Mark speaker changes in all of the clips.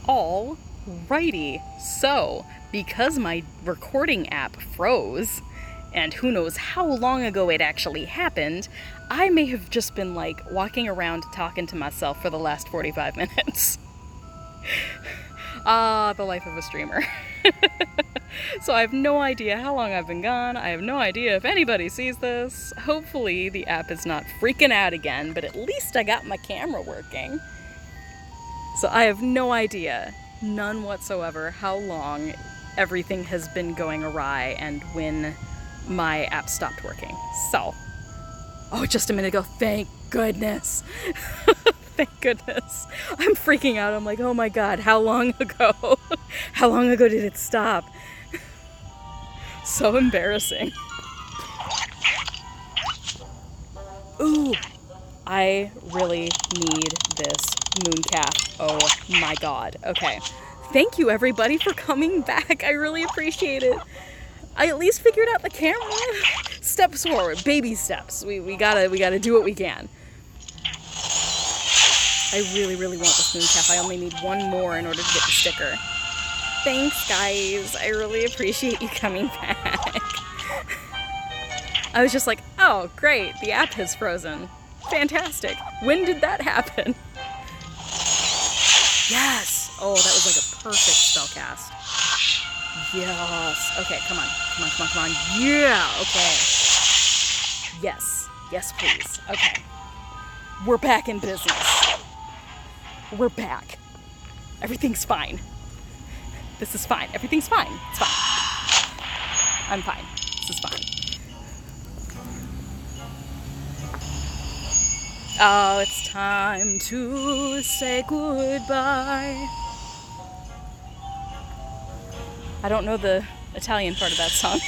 Speaker 1: Alrighty, so because my recording app froze, and who knows how long ago it actually happened, I may have just been like walking around talking to myself for the last 45 minutes. The life of a streamer. So I have no idea how long I've been gone. I have no idea if anybody sees this. Hopefully the app is not freaking out again, but at least I got my camera working. So I have no idea, none whatsoever, how long everything has been going awry and when my app stopped working. So, just a minute ago, thank goodness. Thank goodness. I'm freaking out. I'm like, oh my god, how long ago? How long ago did it stop? So embarrassing. Ooh, I really need this mooncalf. Oh my god. Okay. Thank you everybody for coming back. I really appreciate it. I at least figured out the camera. Steps forward, baby steps. We gotta do what we can. I really want this mooncalf. I only need one more in order to get the sticker. Thanks, guys. I really appreciate you coming back. I was just like, oh, great. The app has frozen. Fantastic. When did that happen? Yes. Oh, that was like a perfect spell cast. Yes. Okay, come on. Yeah, okay. Yes. Yes, please. Okay. We're back in business. We're back. Everything's fine. This is fine. Everything's fine. It's fine. I'm fine. This is fine. Oh, it's time to say goodbye. I don't know the Italian part of that song.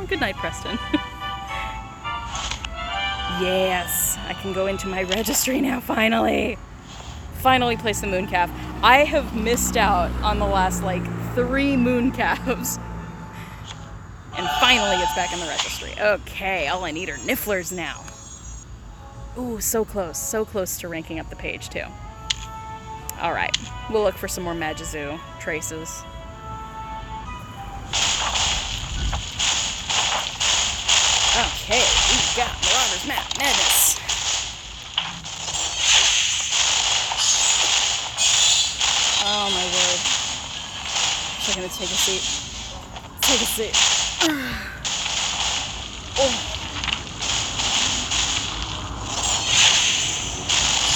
Speaker 1: Good night, Preston. Yes, I can go into my registry now, finally. Finally place the mooncalf. I have missed out on the last, 3 mooncalves. And finally it's back in the registry. Okay, all I need are nifflers now. Ooh, so close to ranking up the page, too. Alright, we'll look for some more Magazoo traces. Okay, we got Marauders Madness. Oh my word. I'm gonna take a seat. Take a seat. Oh.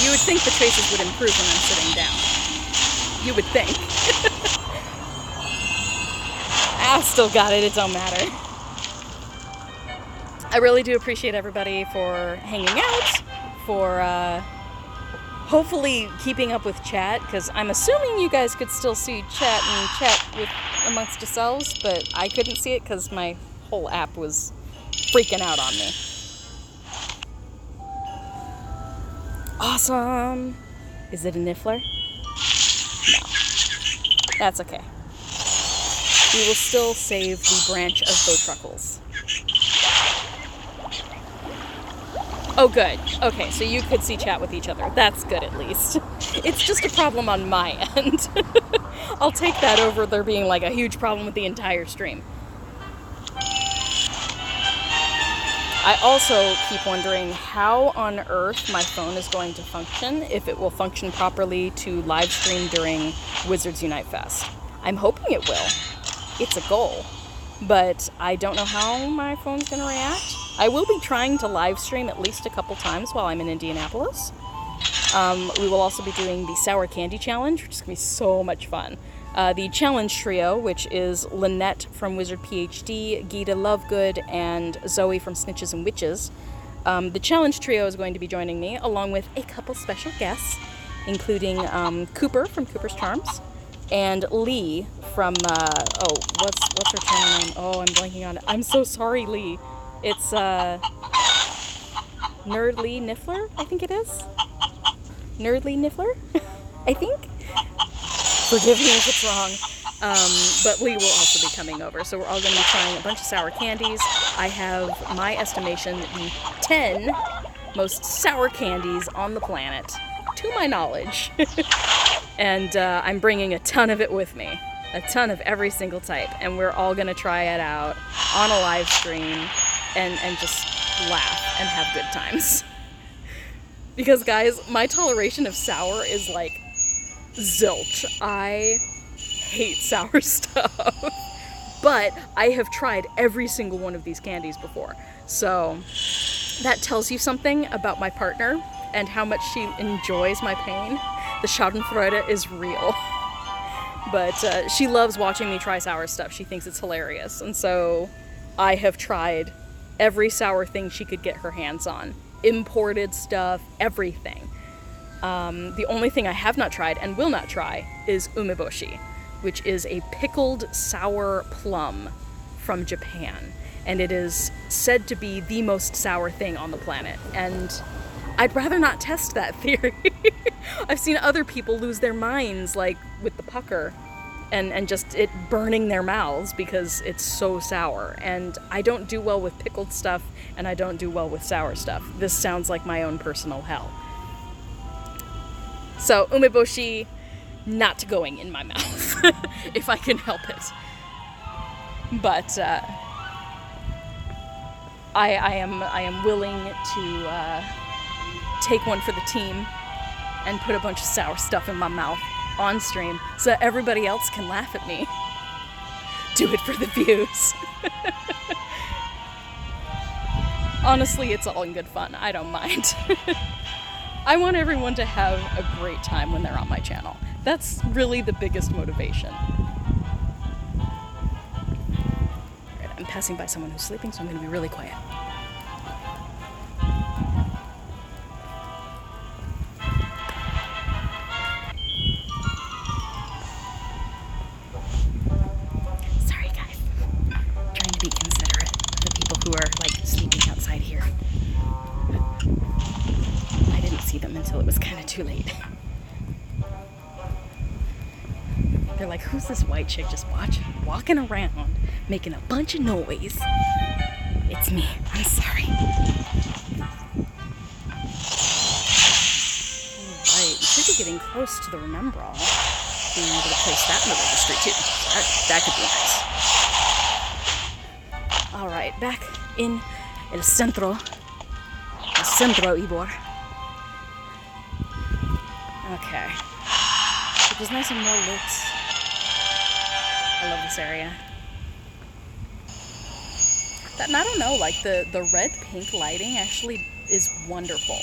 Speaker 1: You would think the traces would improve when I'm sitting down. You would think. I still got it, it don't matter. I really do appreciate everybody for hanging out, for hopefully keeping up with chat, because I'm assuming you guys could still see chat and chat with amongst yourselves, but I couldn't see it because my whole app was freaking out on me. Awesome! Is it a niffler? No. That's okay. We will still save the branch of Bowtruckles. Oh, good. Okay, so you could see chat with each other. That's good, at least. It's just a problem on my end. I'll take that over there being a huge problem with the entire stream. I also keep wondering how on earth my phone is going to function, if it will function properly to live stream during Wizards Unite Fest. I'm hoping it will. It's a goal. But I don't know how my phone's going to react. I will be trying to live stream at least a couple times while I'm in Indianapolis. We will also be doing the Sour Candy Challenge, which is going to be so much fun. The Challenge Trio, which is Lynette from Wizard PhD, Gita Lovegood, and Zoe from Snitches and Witches. The Challenge Trio is going to be joining me, along with a couple special guests, including Cooper from Cooper's Charms, and Lee from, what's her channel name? Oh, I'm blanking on it. I'm so sorry, Lee. It's, Nerd Lee Niffler, I think it is. Nerd Lee Niffler, I think. Forgive me if it's wrong. But we will also be coming over, so we're all going to be trying a bunch of sour candies. I have my estimation the 10 most sour candies on the planet, to my knowledge. And I'm bringing a ton of it with me. A ton of every single type. And we're all going to try it out on a live stream and just laugh and have good times. Because, guys, my toleration of sour is like zilch. I hate sour stuff. But I have tried every single one of these candies before. So that tells you something about my partner and how much she enjoys my pain. The schadenfreude is real. But she loves watching me try sour stuff. She thinks it's hilarious. And so I have tried every sour thing she could get her hands on. Imported stuff, everything. The only thing I have not tried and will not try is umeboshi, which is a pickled sour plum from Japan. And it is said to be the most sour thing on the planet. And I'd rather not test that theory. I've seen other people lose their minds, like with the pucker, and just it burning their mouths because it's so sour. And I don't do well with pickled stuff, and I don't do well with sour stuff. This sounds like my own personal hell. So, umeboshi, not going in my mouth, if I can help it. But I am willing to take one for the team and put a bunch of sour stuff in my mouth on stream so that everybody else can laugh at me. Do it for the views. Honestly, it's all in good fun. I don't mind. I want everyone to have a great time when they're on my channel. That's really the biggest motivation. Alright, I'm passing by someone who's sleeping, so I'm going to be really quiet. Sorry, guys. I'm trying to be considerate of the people who are, like, sleeping outside here. I didn't see them until it was kind of too late. They're like, who's this white chick just walking around, making a bunch of noise? It's me. I'm sorry. Alright, we should be getting close to the Remembrall. Being able to place that in the registry too. That could be nice. Alright, back in El Centro, Ybor. Okay. It was nice and well lit. I love this area. And I don't know, like the red-pink lighting actually is wonderful.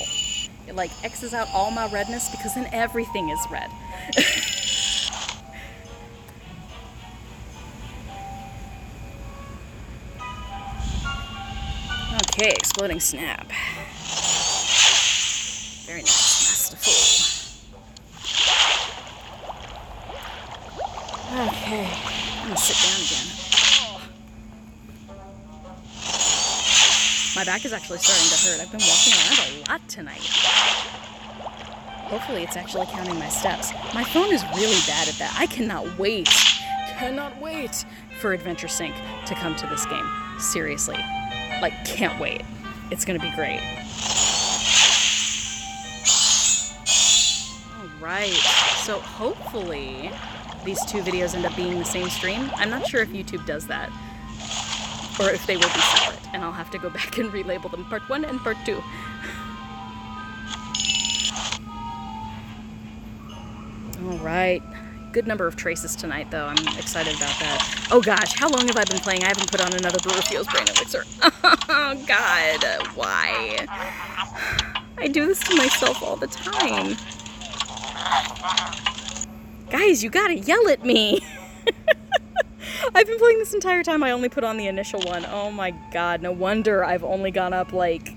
Speaker 1: It like X's out all my redness because then everything is red. Okay, exploding snap. Very nice, masterful. Okay, I'm gonna sit down again. My back is actually starting to hurt. I've been walking around a lot tonight. Hopefully it's actually counting my steps. My phone is really bad at that. I cannot wait for Adventure Sync to come to this game. Seriously. Like, can't wait. It's gonna be great. Alright, so hopefully these two videos end up being the same stream. I'm not sure if YouTube does that, or if they will be separate, and I'll have to go back and relabel them part 1 and part 2. Alright, good number of traces tonight though. I'm excited about that. Oh gosh, how long have I been playing? I haven't put on another Brewerfield's Brain Elixir. Oh god, why? I do this to myself all the time. Guys, you gotta yell at me! I've been playing this entire time. I only put on the initial one. Oh my god, no wonder I've only gone up like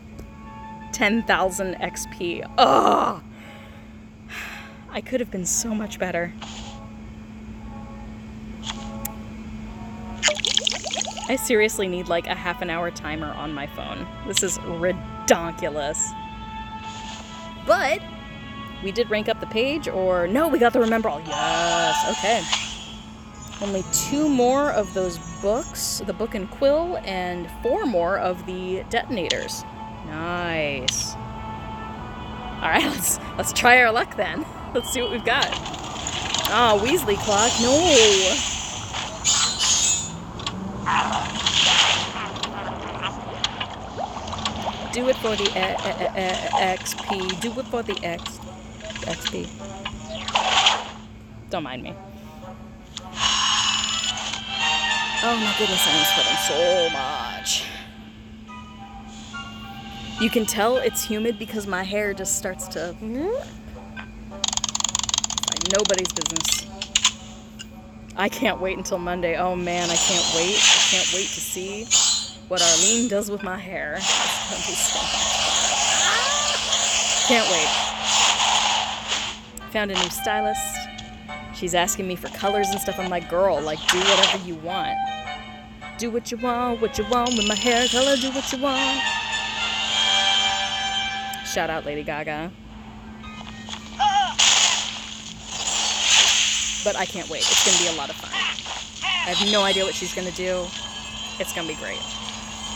Speaker 1: 10,000 XP. Ugh! I could have been so much better. I seriously need like a half-an-hour timer on my phone. This is redonkulous. But we did rank up the page, or no, we got the Remembrall. Yes, okay. Only 2 more of those books, the book and quill, and 4 more of the detonators. Nice. Alright, let's try our luck then. Let's see what we've got. Ah, Weasley clock. No! Do it for the XP. Do it for the XP. Don't mind me. Oh my goodness, I'm sweating so much. You can tell it's humid because my hair just starts to... like nobody's business. I can't wait until Monday. Oh man, I can't wait. I can't wait to see what Arlene does with my hair. It's gonna be so much fun. Can't wait. Found a new stylist. She's asking me for colors and stuff. I'm like, girl, like, do whatever you want. Do what you want with my hair color. Do what you want. Shout out Lady Gaga. But I can't wait. It's going to be a lot of fun. I have no idea what she's going to do. It's going to be great.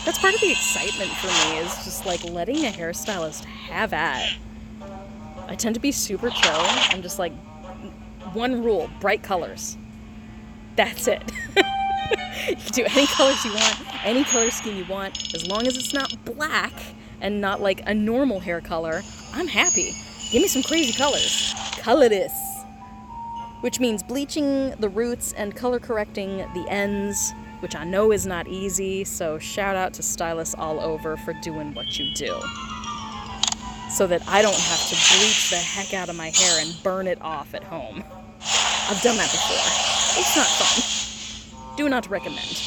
Speaker 1: That's part of the excitement for me, is just like letting a hairstylist have at. I tend to be super chill. I'm just like, one rule, bright colors. That's it. You can do any colors you want, any color scheme you want, as long as it's not black and not like a normal hair color. I'm happy. Give me some crazy colors. Colorless. Which means bleaching the roots and color correcting the ends, which I know is not easy, so shout out to stylists all over for doing what you do. So that I don't have to bleach the heck out of my hair and burn it off at home. I've done that before. It's not fun. Do not recommend.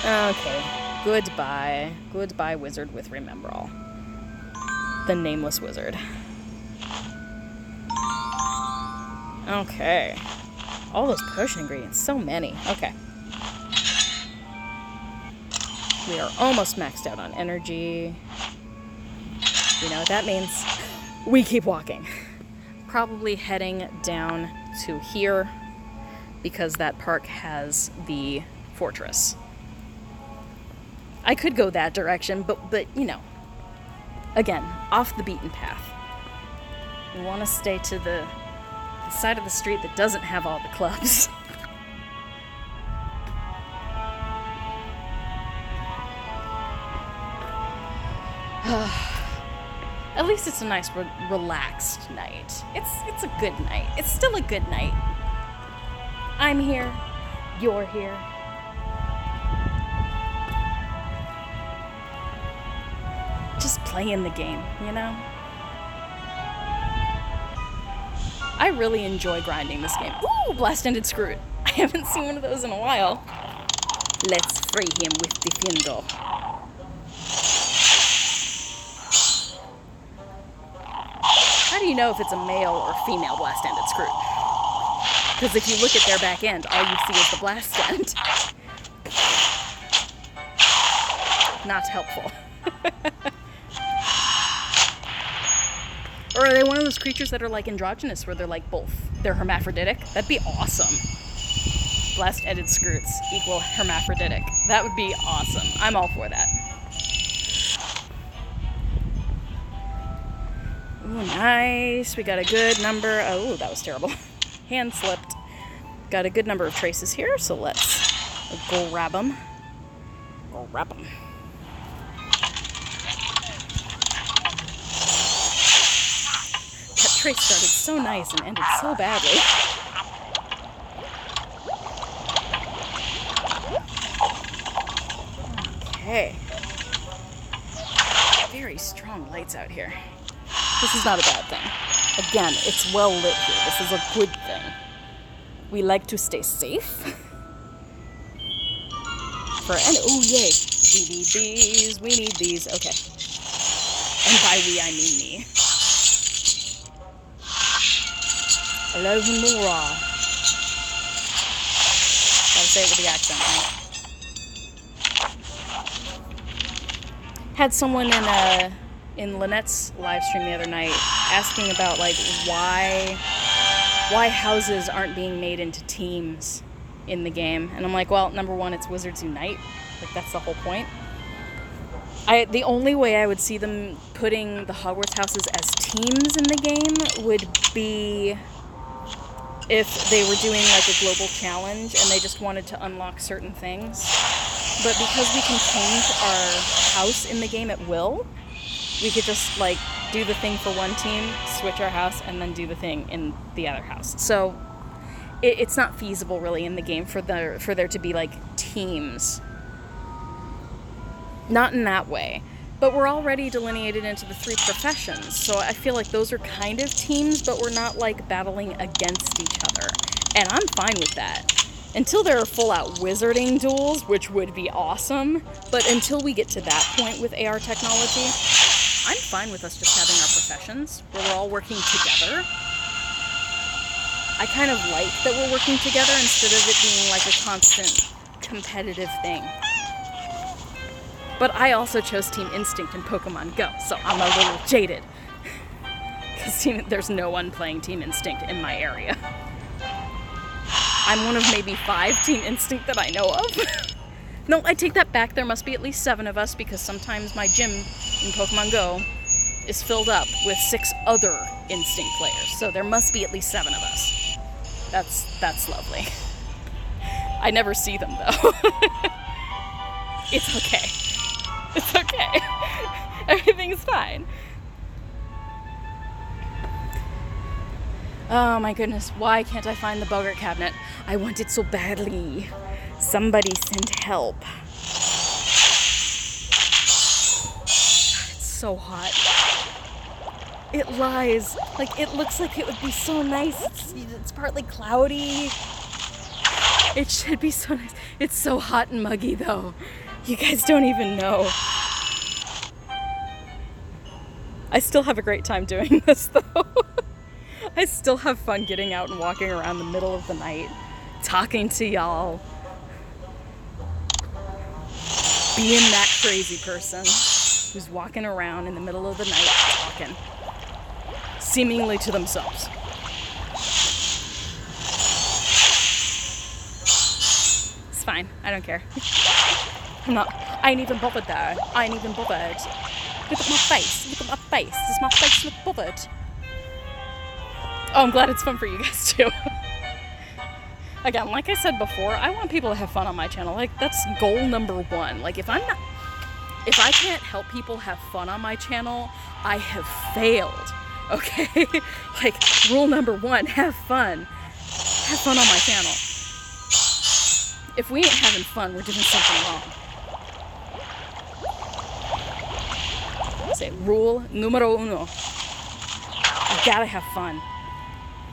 Speaker 1: Okay. Goodbye. Goodbye, wizard with Rememberall. The nameless wizard. Okay. All those potion ingredients. So many. Okay. We are almost maxed out on energy. You know what that means? We keep walking. Probably heading down to here because that park has the fortress. I could go that direction, but you know, again, off the beaten path. We want to stay to the side of the street that doesn't have all the clubs. At least it's a nice, relaxed night. It's a good night. It's still a good night. I'm here. You're here. Just playing the game, you know? I really enjoy grinding this game. Ooh, Blast-Ended Scroot. I haven't seen one of those in a while. Let's free him with Defendo. How do you know if it's a male or female Blast-Ended Scroot? Because if you look at their back end, all you see is the blast end. Not helpful. Or are they one of those creatures that are like androgynous, where they're like both? They're hermaphroditic? That'd be awesome. Blast-Ended Scroots equal hermaphroditic. That would be awesome. I'm all for that. Ooh, nice. We got a good number. Oh, that was terrible. Hand slipped. Got a good number of traces here, so let's grab them. Grab them. That trace started so nice and ended so badly. Okay. Very strong lights out here. This is not a bad thing. Again, it's well lit here. This is a good thing. We like to stay safe. Oh yay. We need these. We need these. Okay. And by we, I mean me. Hello, Nora. Gotta say it with the accent, right? Had someone in Lynette's live stream the other night asking about like why why houses aren't being made into teams in the game. And I'm like, well, number one, it's Wizards Unite. Like, that's the whole point. The only way I would see them putting the Hogwarts houses as teams in the game would be if they were doing like a global challenge and they just wanted to unlock certain things. But because we can change our house in the game at will, we could just like do the thing for one team, switch our house, and then do the thing in the other house. So it's not feasible really in the game for there to be like teams. Not in that way. But we're already delineated into the 3 professions, so I feel like those are kind of teams, but we're not like battling against each other. And I'm fine with that. Until there are full-out wizarding duels, which would be awesome, but until we get to that point with AR technology, I'm fine with us just having our professions, where we're all working together. I kind of like that we're working together instead of it being like a constant competitive thing. But I also chose Team Instinct in Pokemon Go, so I'm a little jaded. Because there's no one playing Team Instinct in my area. I'm one of maybe 5 Team Instinct that I know of. No, I take that back. There must be at least 7 of us, because sometimes my gym in Pokemon Go is filled up with 6 other Instinct players. So there must be at least 7 of us. That's lovely. I never see them, though. It's okay. It's okay. Everything's fine. Oh my goodness, why can't I find the Boggart cabinet? I want it so badly. Somebody send help. God, it's so hot. It lies. Like, it looks like it would be so nice. It's partly cloudy. It should be so nice. It's so hot and muggy, though. You guys don't even know. I still have a great time doing this, though. I still have fun getting out and walking around the middle of the night, talking to y'all. Being that crazy person who's walking around in the middle of the night talking, seemingly to themselves. It's fine. I don't care. I ain't even bothered though. I ain't even bothered. Look at my face. Look at my face. Does my face look bothered? Oh, I'm glad it's fun for you guys too. Again, like I said before, I want people to have fun on my channel. Like, that's goal number 1. Like, if I can't help people have fun on my channel, I have failed. Okay? Like, rule number 1, have fun. Have fun on my channel. If we ain't having fun, we're doing something wrong. Say, rule numero 1. You gotta have fun.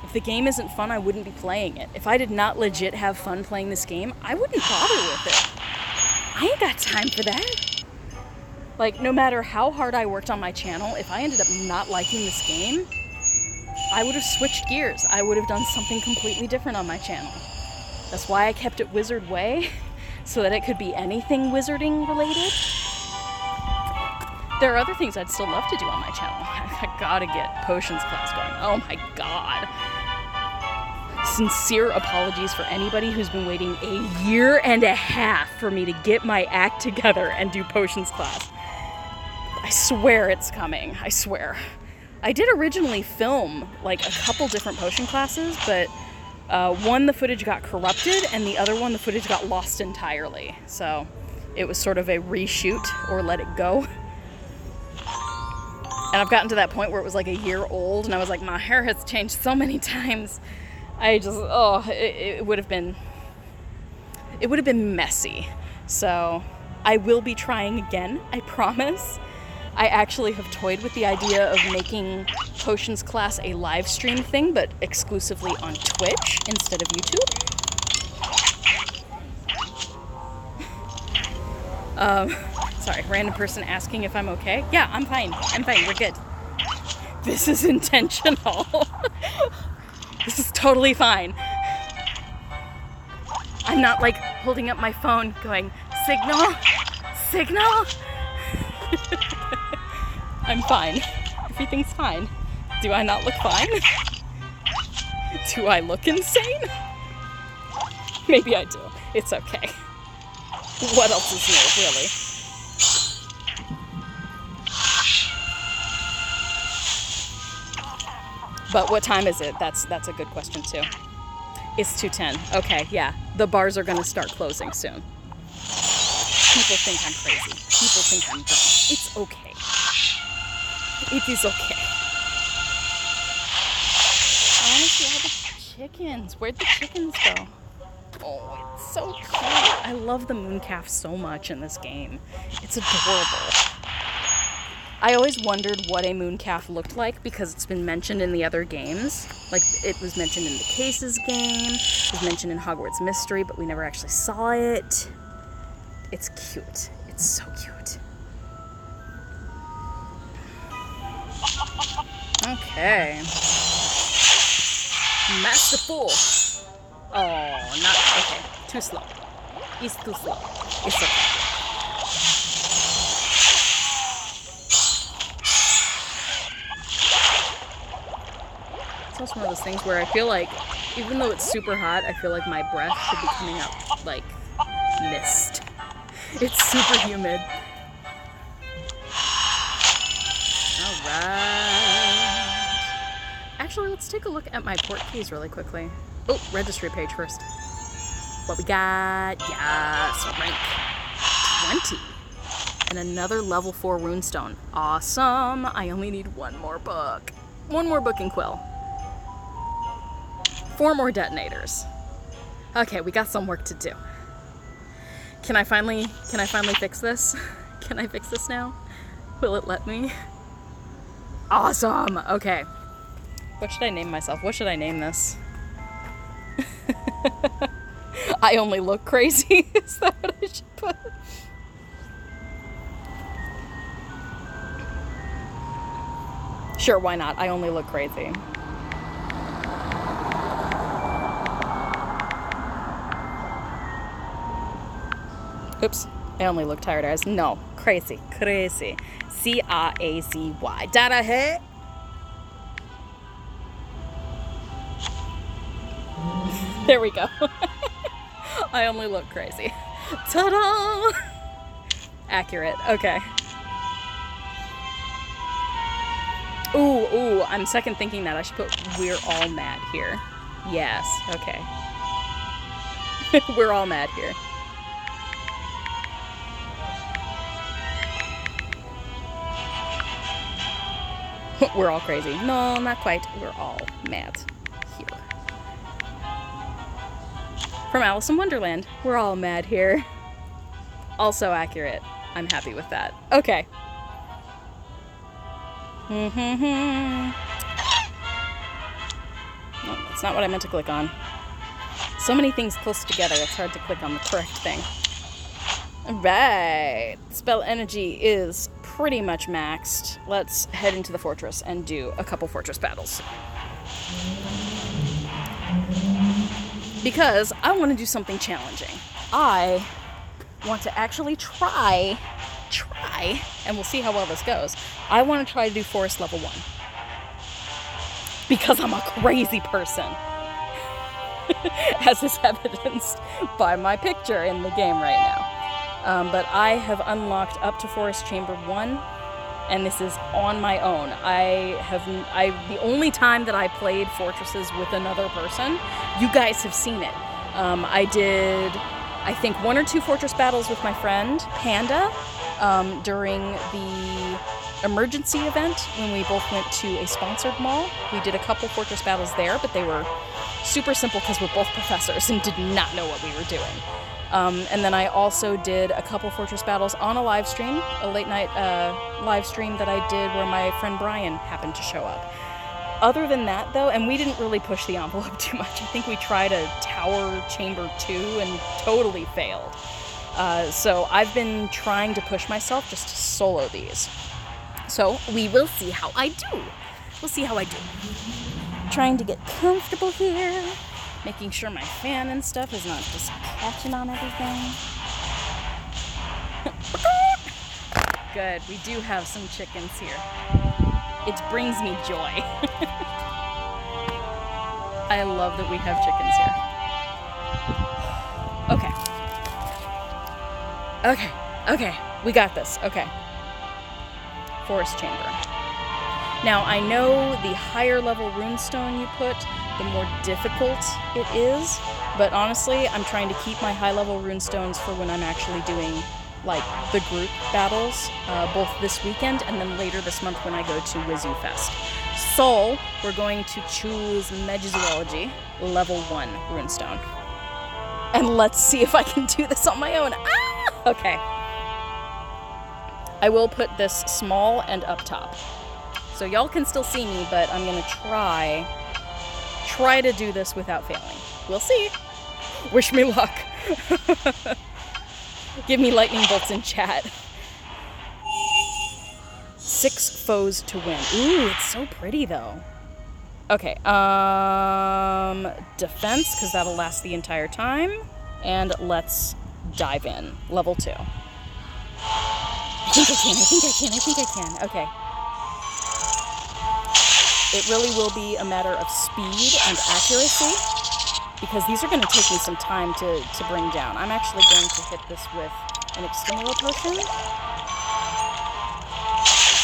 Speaker 1: If the game isn't fun, I wouldn't be playing it. If I did not legit have fun playing this game, I wouldn't bother with it. I ain't got time for that. Like, no matter how hard I worked on my channel, if I ended up not liking this game, I would have switched gears. I would have done something completely different on my channel. That's why I kept it Wizard Way, so that it could be anything wizarding related. There are other things I'd still love to do on my channel. I gotta get potions class going. Oh my god. Sincere apologies for anybody who's been waiting a year and a half for me to get my act together and do potions class. I swear it's coming. I swear. I did originally film like a couple different potion classes, but one, the footage got corrupted, and the other one, the footage got lost entirely. So it was sort of a reshoot or let it go. And I've gotten to that point where it was like a year old, and I was like, my hair has changed so many times. I just, it would have been messy. So I will be trying again, I promise. I actually have toyed with the idea of making potions class a live stream thing, but exclusively on Twitch instead of YouTube. Sorry, random person asking if I'm okay. Yeah, I'm fine. I'm fine. We're good. This is intentional. This is totally fine. I'm not like holding up my phone going, signal, signal. I'm fine. Everything's fine. Do I not look fine? Do I look insane? Maybe I do. It's okay. What else is new, really? But what time is it? That's a good question too. It's 2:10. Okay, yeah. The bars are gonna start closing soon. People think I'm crazy. People think I'm dumb. It's okay. It is okay. I want to see all the chickens. Where'd the chickens go? Oh, it's so cute. I love the mooncalf so much in this game. It's adorable. I always wondered what a mooncalf looked like because it's been mentioned in the other games. Like, it was mentioned in the Cases game, it was mentioned in Hogwarts Mystery, but we never actually saw it. It's cute. It's so cute. Okay. Masterful. Oh, not okay. Too slow. It's too slow. It's okay. It's also one of those things where I feel like, even though it's super hot, I feel like my breath should be coming up like mist. It's super humid. Alright. Actually, let's take a look at my Portkeys really quickly. Oh, registry page first. What we got? Yes, rank 20. And another level 4 runestone. Awesome. I only need one more book. One more book and quill. 4 more detonators. Okay, we got some work to do. Can I finally fix this? Can I fix this now? Will it let me? Awesome! Okay. What should I name myself? What should I name this? I only look crazy? Is that what I should put? Sure, why not? I only look crazy. Oops, I only look tired as no, crazy, crazy. C-R-A-Z-Y. Dada hey? There we go. I only look crazy. Ta-da! Accurate, okay. Ooh, I'm second thinking that I should put "we're all mad here." Yes, okay. We're all mad here. We're all crazy. No, not quite. We're all mad here. From Alice in Wonderland. We're all mad here. Also accurate. I'm happy with that. Okay. No, that's not what I meant to click on. So many things close together, it's hard to click on the correct thing. Alright. Spell energy is pretty much maxed. Let's head into the fortress and do a couple fortress battles. Because I want to do something challenging. I want to actually try, and we'll see how well this goes. I want to try to do forest level 1. Because I'm a crazy person. As is evidenced by my picture in the game right now. But I have unlocked up to Forest Chamber 1, and this is on my own. The only time that I played Fortresses with another person, you guys have seen it. I did, I think, 1 or 2 fortress battles with my friend, Panda, during the emergency event when we both went to a sponsored mall. We did a couple fortress battles there, but they were super simple because we're both professors and did not know what we were doing. And then I also did a couple fortress battles on a live stream, a late night live stream that I did where my friend Brian happened to show up. Other than that, though, and we didn't really push the envelope too much. I think we tried a Tower Chamber 2 and totally failed. So I've been trying to push myself just to solo these. So we will see how I do. We'll see how I do. Trying to get comfortable here. Making sure my fan and stuff is not just catching on everything. Good, we do have some chickens here. It brings me joy. I love that we have chickens here. Okay. Okay. We got this. Okay. Forest chamber. Now, I know the higher level runestone you put, the more difficult it is, but honestly, I'm trying to keep my high level runestones for when I'm actually doing, like, the group battles, both this weekend and then later this month when I go to Wizu Fest. So, we're going to choose Megazoology, level 1 runestone. And let's see if I can do this on my own. Ah! Okay. I will put this small and up top. So y'all can still see me, but I'm gonna try to do this without failing. We'll see. Wish me luck. Give me lightning bolts in chat. 6 foes to win. Ooh, it's so pretty though. Okay, defense, because that'll last the entire time. And let's dive in. Level 2. I think I can. Okay. It really will be a matter of speed and accuracy, because these are going to take me some time to bring down. I'm actually going to hit this with an Extinguisher potion,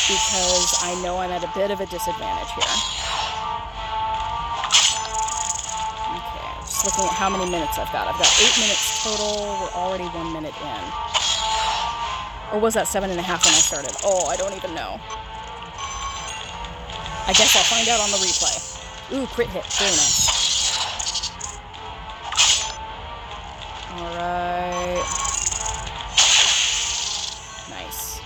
Speaker 1: because I know I'm at a bit of a disadvantage here. Okay, just looking at how many minutes I've got. I've got 8 minutes total. We're already 1 minute in. Or was that 7.5 when I started? Oh, I don't even know. I guess I'll find out on the replay. Ooh, crit hit. Very nice. Alright. Nice.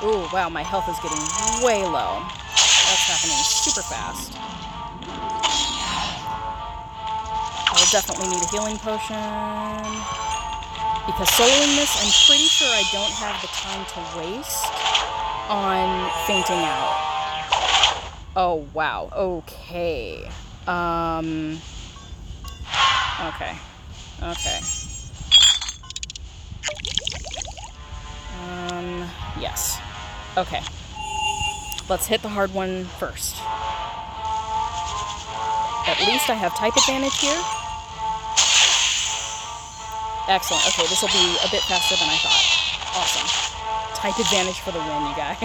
Speaker 1: Ooh, wow, my health is getting way low. That's happening super fast. I'll definitely need a healing potion. Because soloing this, I'm pretty sure I don't have the time to waste on fainting out. Oh, wow. Okay. Okay. Yes. Okay. Let's hit the hard one first. At least I have type advantage here. Excellent. Okay, this will be a bit faster than I thought. Awesome. Type advantage for the win, you guys.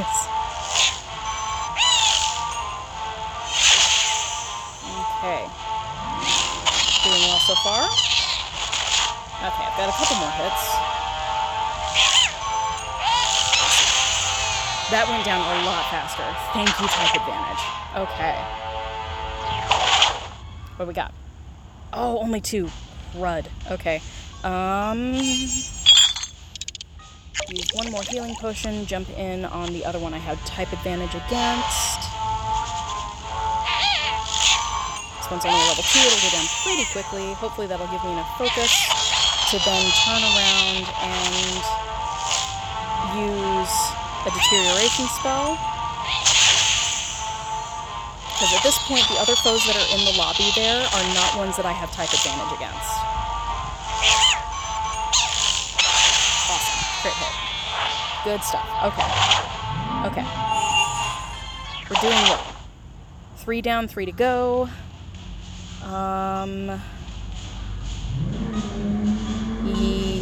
Speaker 1: Okay. Doing well so far. Okay, I've got a couple more hits. That went down a lot faster. Thank you, type advantage. Okay. What do we got? Oh, only 2. Crud. Okay. Use one more healing potion, jump in on the other one I have type advantage against. This one's only level 2, it'll go down pretty quickly. Hopefully that'll give me enough focus to then turn around and use a deterioration spell. Because at this point, the other foes that are in the lobby there are not ones that I have type advantage against. Crit hit. Good stuff. Okay. We're doing well. 3 down, 3 to go.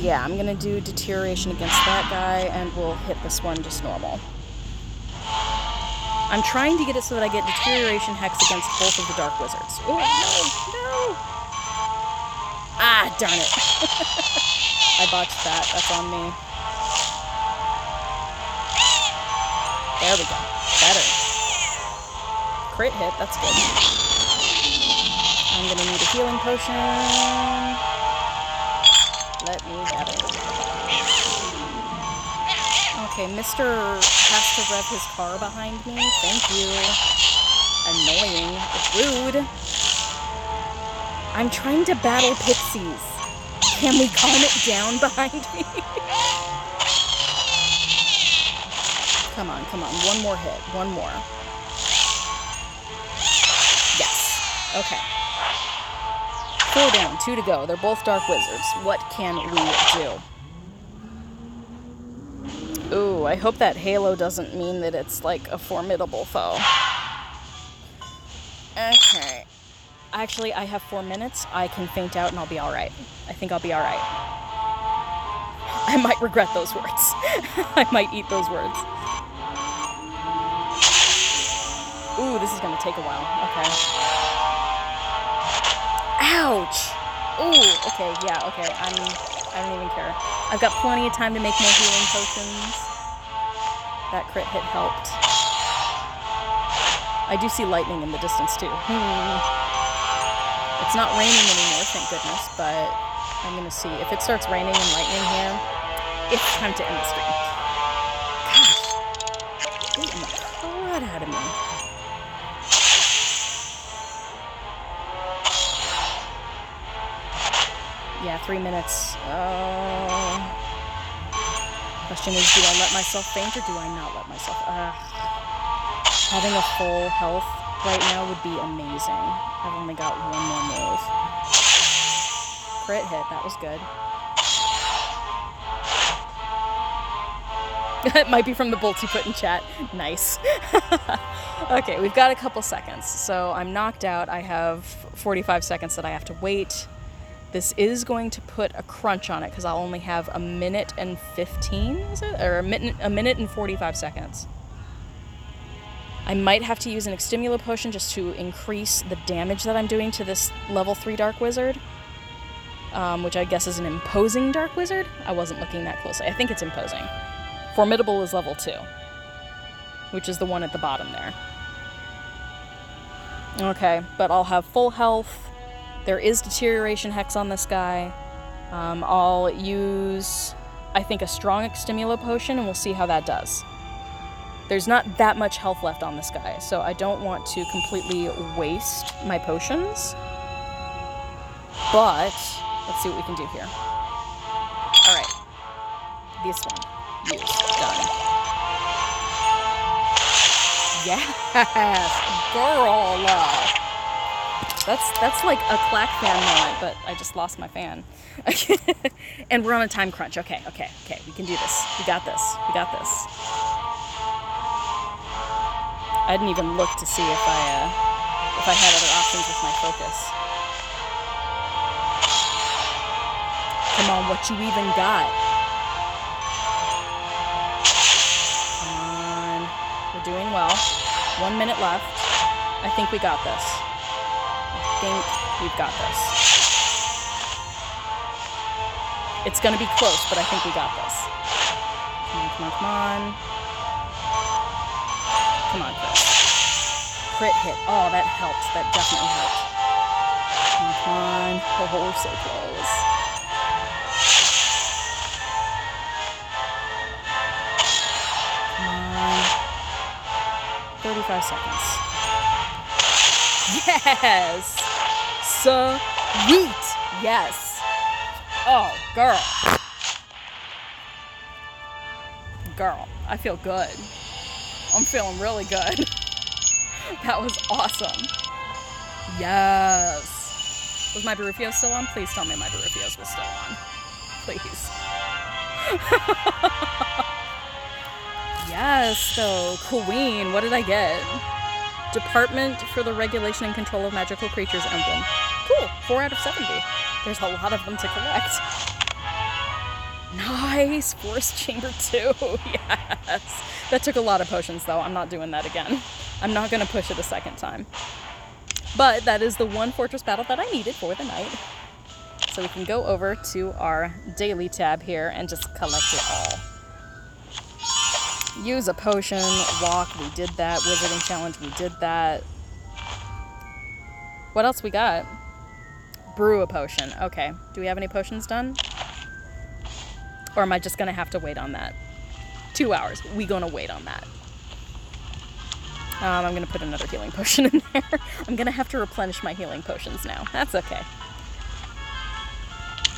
Speaker 1: Yeah, I'm gonna do deterioration against that guy, and we'll hit this one just normal. I'm trying to get it so that I get deterioration hex against both of the dark wizards. Oh, no! Ah, darn it. I botched that. That's on me. There we go. Better. Crit hit, that's good. I'm gonna need a healing potion. Let me have it. Okay, Mr. has to rev his car behind me. Thank you. Annoying. Rude. I'm trying to battle pixies. Can we calm it down behind me? Come on. One more hit. One more. Yes. Okay. 4 down, 2 to go. They're both dark wizards. What can we do? Ooh, I hope that halo doesn't mean that it's like a formidable foe. Okay. Actually, I have 4 minutes. I can faint out and I'll be alright. I think I'll be alright. I might regret those words. I might eat those words. Ooh, this is gonna take a while. Okay. Ouch! Ooh, okay, yeah, okay. I don't even care. I've got plenty of time to make more healing potions. That crit hit helped. I do see lightning in the distance, too. It's not raining anymore, thank goodness, but I'm gonna see. If it starts raining and lightning here, it's time to end the stream. Gosh, beating the crud out of me. Yeah, 3 minutes. Question is, do I let myself faint or do I not let myself? Having a full health right now would be amazing. I've only got one more move. Crit hit, that was good. It might be from the bolts you put in chat. Nice. Okay, we've got a couple seconds. So I'm knocked out. I have 45 seconds that I have to wait. This is going to put a crunch on it because I'll only have a minute and 15, is it? Or a minute and 45 seconds. I might have to use an Extimula potion just to increase the damage that I'm doing to this level 3 Dark Wizard. Which I guess is an imposing Dark Wizard. I wasn't looking that closely. I think it's imposing. Formidable is level 2, which is the one at the bottom there. Okay, but I'll have full health. There is Deterioration Hex on this guy. I'll use, I think, a strong Extimula potion, and we'll see how that does. There's not that much health left on this guy, so I don't want to completely waste my potions. But let's see what we can do here. Alright. This one. Use. Done. Yes! Girl! That's like a clack fan moment, but I just lost my fan. And we're on a time crunch. Okay. We can do this. We got this. I didn't even look to see if I had other options with my focus. Come on, what you even got? Come on. We're doing well. 1 minute left. I think we got this. I think we've got this. It's gonna be close, but I think we got this. Come on. Come on, Chris. Crit hit. Oh, that helped. That definitely helped. Come on. Oh, we're so close. Come on. 35 seconds. Yes! Sweet! Yes! Oh, girl. Girl, I feel good. I'm feeling really good. That was awesome. Yes. Was my Barufio still on? Please tell me my Barufios was still on. Please. Yes, though. Queen. What did I get? Department for the Regulation and Control of Magical Creatures emblem. Cool. 4 out of 70. There's a lot of them to collect. Nice! Forest Chamber 2, yes! That took a lot of potions, though. I'm not doing that again. I'm not going to push it a second time. But that is the one fortress battle that I needed for the night. So we can go over to our daily tab here and just collect it all. Use a potion, walk, we did that. Wizarding challenge, we did that. What else we got? Brew a potion. Okay. Do we have any potions done? Or am I just going to have to wait on that? 2 hours. We going to wait on that. I'm going to put another healing potion in there. I'm going to have to replenish my healing potions now. That's okay.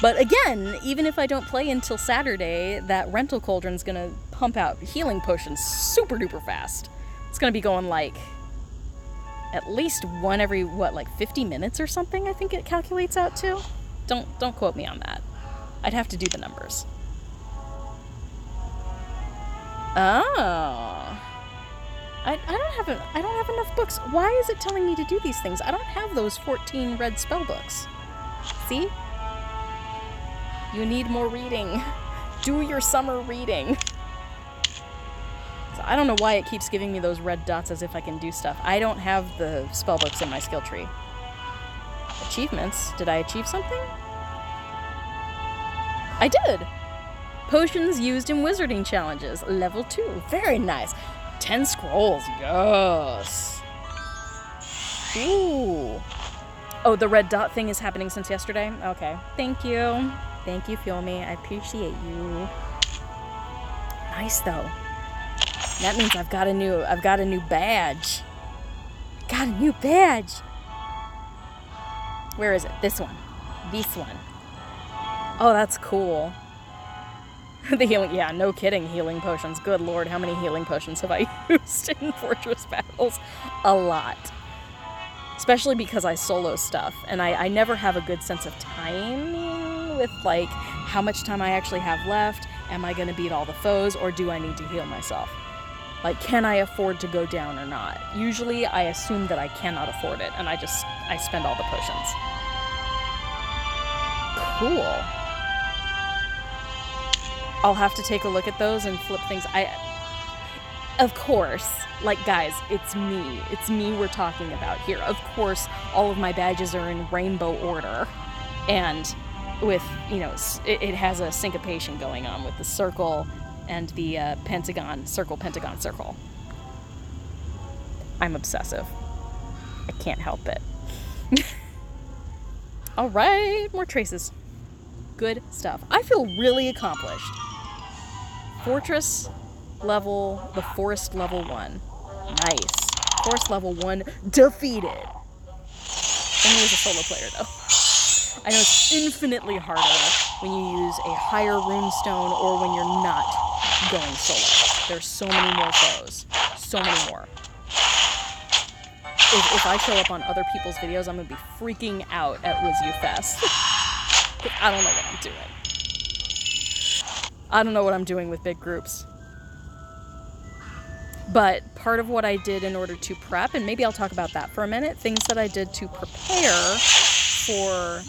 Speaker 1: But again, even if I don't play until Saturday, that rental cauldron's going to pump out healing potions super duper fast. It's going to be going like at least one every, what, like 50 minutes or something, I think it calculates out to. Don't quote me on that. I'd have to do the numbers. Oh. I don't have enough books. Why is it telling me to do these things? I don't have those 14 red spell books. See? You need more reading. Do your summer reading. So I don't know why it keeps giving me those red dots as if I can do stuff. I don't have the spell books in my skill tree. Achievements. Did I achieve something? I did! Potions used in wizarding challenges. Level 2. Very nice. 10 scrolls. Yes. Ooh. Oh, the red dot thing is happening since yesterday? Okay. Thank you. Thank you, Fuel Me. I appreciate you. Nice, though. That means I've got a new badge. Got a new badge. Where is it? This one. This one. Oh, that's cool. The healing, yeah, no kidding, healing potions. Good lord, how many healing potions have I used in fortress battles? A lot. Especially because I solo stuff, and I never have a good sense of timing with, like, how much time I actually have left. Am I going to beat all the foes, or do I need to heal myself? Like, can I afford to go down or not? Usually, I assume that I cannot afford it, and I spend all the potions. Cool. I'll have to take a look at those and flip things. Of course, like, guys, it's me. It's me we're talking about here. Of course, all of my badges are in rainbow order. And with, you know, it has a syncopation going on with the circle and the pentagon, circle, pentagon, circle. I'm obsessive. I can't help it. All right, more traces. Good stuff. I feel really accomplished. Fortress level, the forest level 1. Nice. Forest level 1 defeated. Only as a solo player, though. I know it's infinitely harder when you use a higher runestone or when you're not going solo. There's so many more foes. So many more. If I show up on other people's videos, I'm going to be freaking out at WizUFest. I don't know what I'm doing. I don't know what I'm doing with big groups. But part of what I did in order to prep, and maybe I'll talk about that for a minute, things that I did to prepare for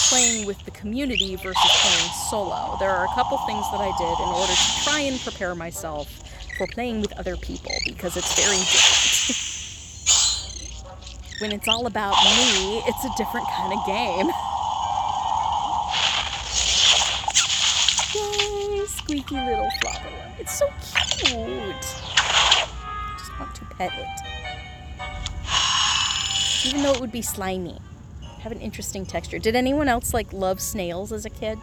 Speaker 1: playing with the community versus playing solo. There are a couple things that I did in order to try and prepare myself for playing with other people, because it's very different. When it's all about me, it's a different kind of game. Yay, squeaky little flopper one. It's so cute. I just want to pet it. Even though it would be slimy. Have an interesting texture. Did anyone else, like, love snails as a kid?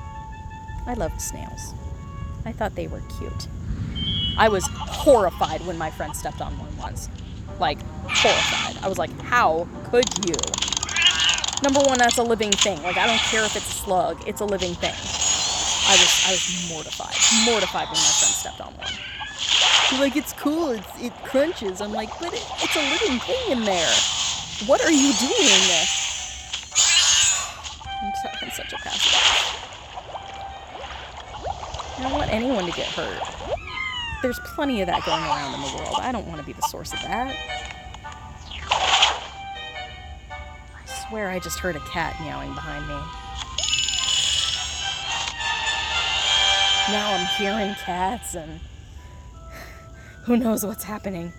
Speaker 1: I loved snails. I thought they were cute. I was horrified when my friend stepped on one once. Like, horrified. I was like, how could you? Number one, that's a living thing. Like, I don't care if it's a slug. It's a living thing. I was mortified. Mortified when my friend stepped on one. You're like, it's cool. It crunches. I'm like, but it's a living thing in there. What are you doing? I'm such a passive. I don't want anyone to get hurt. There's plenty of that going around in the world. I don't want to be the source of that. I swear I just heard a cat meowing behind me. Now I'm hearing cats and who knows what's happening.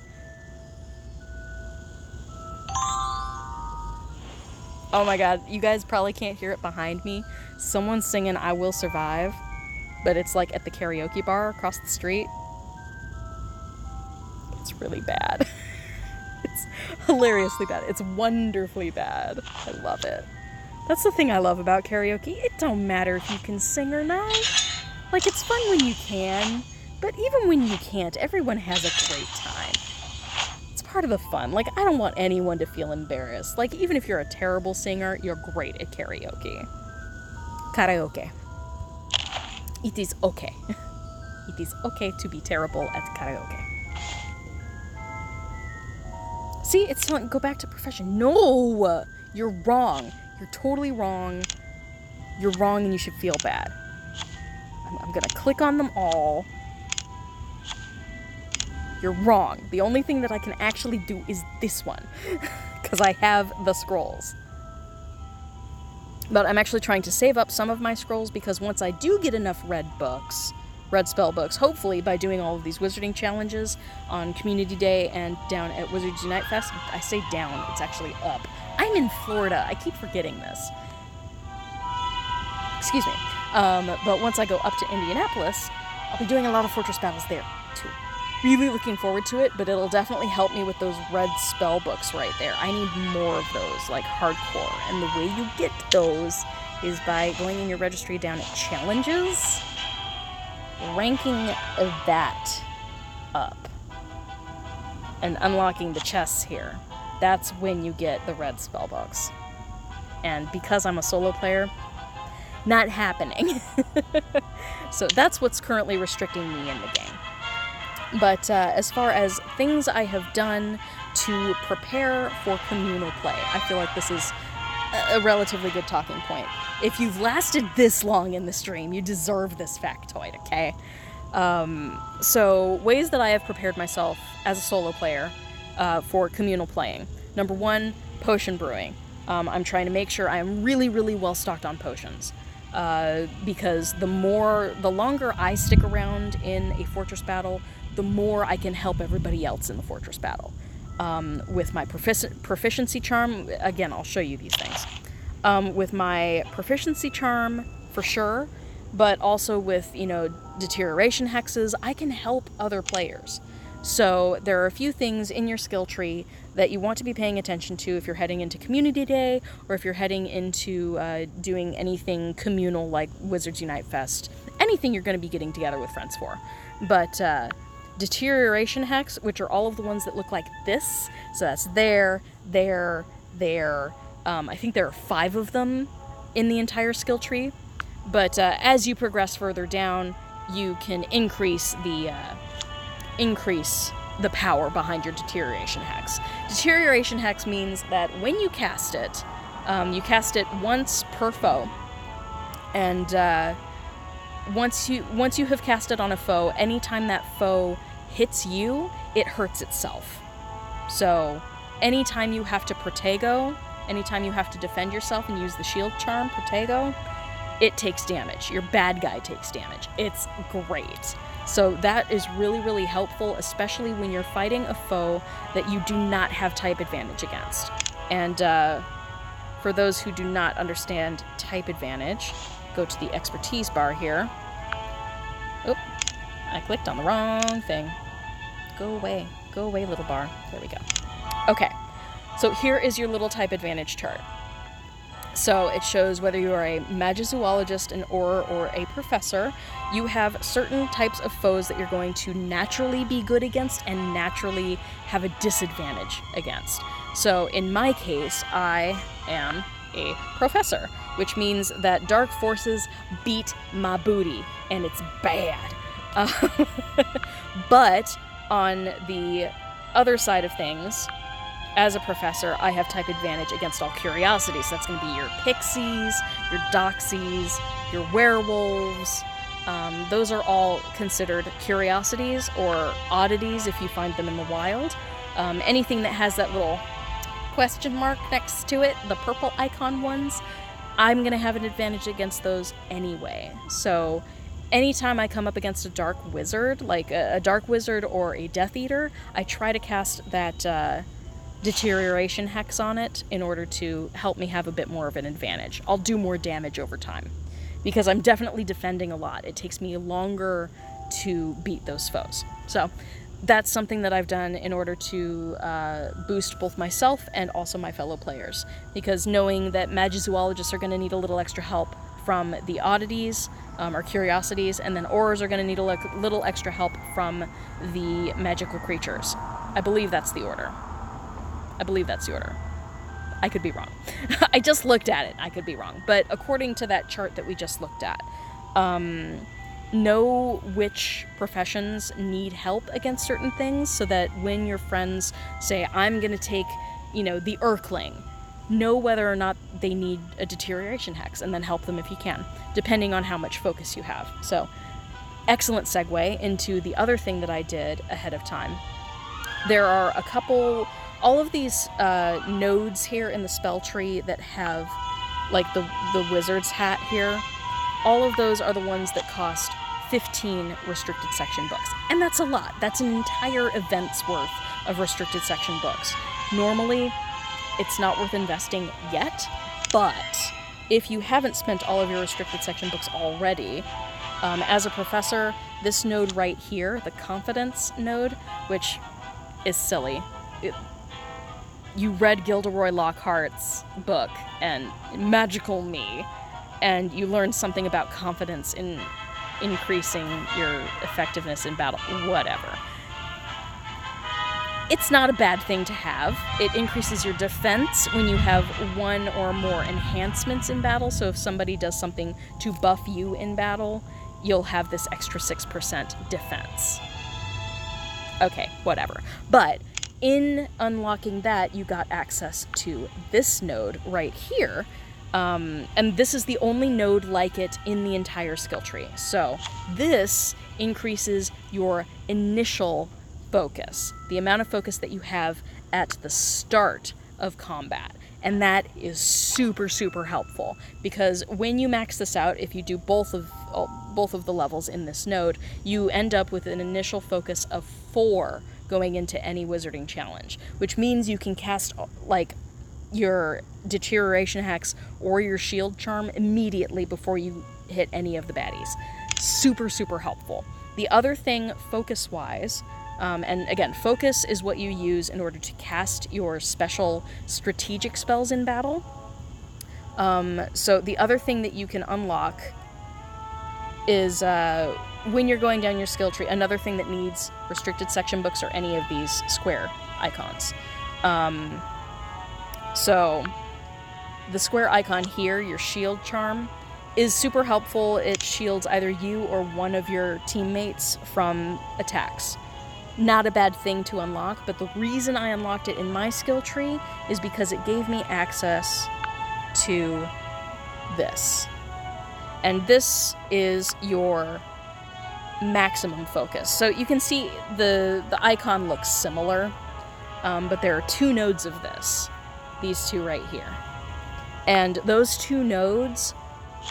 Speaker 1: Oh my god, you guys probably can't hear it behind me. Someone's singing I Will Survive, but it's like at the karaoke bar across the street. It's really bad. It's hilariously bad. It's wonderfully bad. I love it. That's the thing I love about karaoke. It don't matter if you can sing or not. Like, it's fun when you can, but even when you can't, everyone has a great time. It's part of the fun. Like, I don't want anyone to feel embarrassed. Like, even if you're a terrible singer, you're great at karaoke. Karaoke. It is okay. It is okay to be terrible at karaoke. See, it's not, go back to profession. No! You're wrong. You're totally wrong. You're wrong and you should feel bad. I'm gonna click on them all. You're wrong. The only thing that I can actually do is this one, because I have the scrolls. But I'm actually trying to save up some of my scrolls, because once I do get enough red spell books, hopefully by doing all of these wizarding challenges on Community Day and down at Wizards Unite Fest. I say down, it's actually up. I'm in Florida. I keep forgetting this. Excuse me. But once I go up to Indianapolis, I'll be doing a lot of fortress battles there, too. Really looking forward to it, but it'll definitely help me with those red spell books right there. I need more of those, like hardcore. And the way you get those is by going in your registry down at challenges, ranking that up, and unlocking the chests here. That's when you get the red spell books. And because I'm a solo player, not happening. So that's what's currently restricting me in the game. But as far as things I have done to prepare for communal play, I feel like this is a relatively good talking point. If you've lasted this long in the stream, you deserve this factoid, okay? So ways that I have prepared myself as a solo player for communal playing. Number one, potion brewing. I'm trying to make sure I am really, really well stocked on potions. Because the longer I stick around in a fortress battle, the more I can help everybody else in the fortress battle. With my proficiency charm, again, I'll show you these things. With my proficiency charm, for sure, but also with, deterioration hexes, I can help other players. So there are a few things in your skill tree that you want to be paying attention to if you're heading into Community Day, or if you're heading into doing anything communal like Wizards Unite Fest, anything you're going to be getting together with friends for. But deterioration hex, which are all of the ones that look like this, so that's there, I think there are 5 of them in the entire skill tree, but as you progress further down, you can increase the power behind your deterioration hex. Deterioration hex means that when you cast it once per foe, and once you have cast it on a foe, anytime that foe hits you, it hurts itself. So anytime you have to protego, anytime you have to defend yourself and use the shield charm, protego, it takes damage. Your bad guy takes damage. It's great. So that is really, really helpful, especially when you're fighting a foe that you do not have type advantage against. And for those who do not understand type advantage, go to the expertise bar here. Oop, I clicked on the wrong thing. Go away, little bar. There we go. Okay, so here is your little type advantage chart. So it shows whether you are a magizoologist, an auror, or a professor. You have certain types of foes that you're going to naturally be good against and naturally have a disadvantage against. So in my case, I am a professor, which means that dark forces beat my booty, and it's bad. But on the other side of things, as a professor, I have type advantage against all curiosities. So that's going to be your pixies, your doxies, your werewolves. Those are all considered curiosities or oddities if you find them in the wild. Anything that has that little question mark next to it, the purple icon ones, I'm going to have an advantage against those anyway. So anytime I come up against a dark wizard, like a dark wizard or a Death Eater, I try to cast that deterioration hex on it in order to help me have a bit more of an advantage. I'll do more damage over time because I'm definitely defending a lot. It takes me longer to beat those foes. So that's something that I've done in order to boost both myself and also my fellow players, because knowing that magizoologists are going to need a little extra help from the oddities or curiosities, and then aurors are going to need a little extra help from the magical creatures. I believe that's the order. I could be wrong. I just looked at it. I could be wrong. But according to that chart that we just looked at, know which professions need help against certain things, so that when your friends say, I'm going to take, the Urkling, know whether or not they need a deterioration hex, and then help them if you can, depending on how much focus you have. So excellent segue into the other thing that I did ahead of time. There are all of these nodes here in the spell tree that have like the wizard's hat here. All of those are the ones that cost 15 restricted section books. And that's a lot. That's an entire event's worth of restricted section books. Normally, it's not worth investing yet, but if you haven't spent all of your restricted section books already, as a professor, this node right here, the confidence node, which is silly. You read Gilderoy Lockhart's book and Magical Me, and you learned something about confidence in increasing your effectiveness in battle, whatever. It's not a bad thing to have. It increases your defense when you have one or more enhancements in battle, so if somebody does something to buff you in battle, you'll have this extra 6% defense. Okay, whatever. But in unlocking that, you got access to this node right here, and this is the only node like it in the entire skill tree. So this increases your initial focus, the amount of focus that you have at the start of combat. And that is super, super helpful, because when you max this out, if you do both of the levels in this node, you end up with an initial focus of 4 going into any wizarding challenge, which means you can cast like your deterioration hex or your shield charm immediately before you hit any of the baddies. Super, super helpful. The other thing, focus-wise, and again, focus is what you use in order to cast your special strategic spells in battle. So the other thing that you can unlock is when you're going down your skill tree, another thing that needs restricted section books or any of these square icons. So the square icon here, your shield charm, is super helpful. It shields either you or one of your teammates from attacks. Not a bad thing to unlock, but the reason I unlocked it in my skill tree is because it gave me access to this. And this is your maximum focus. So you can see the icon looks similar, but there are 2 nodes of this. These 2 right here. And those 2 nodes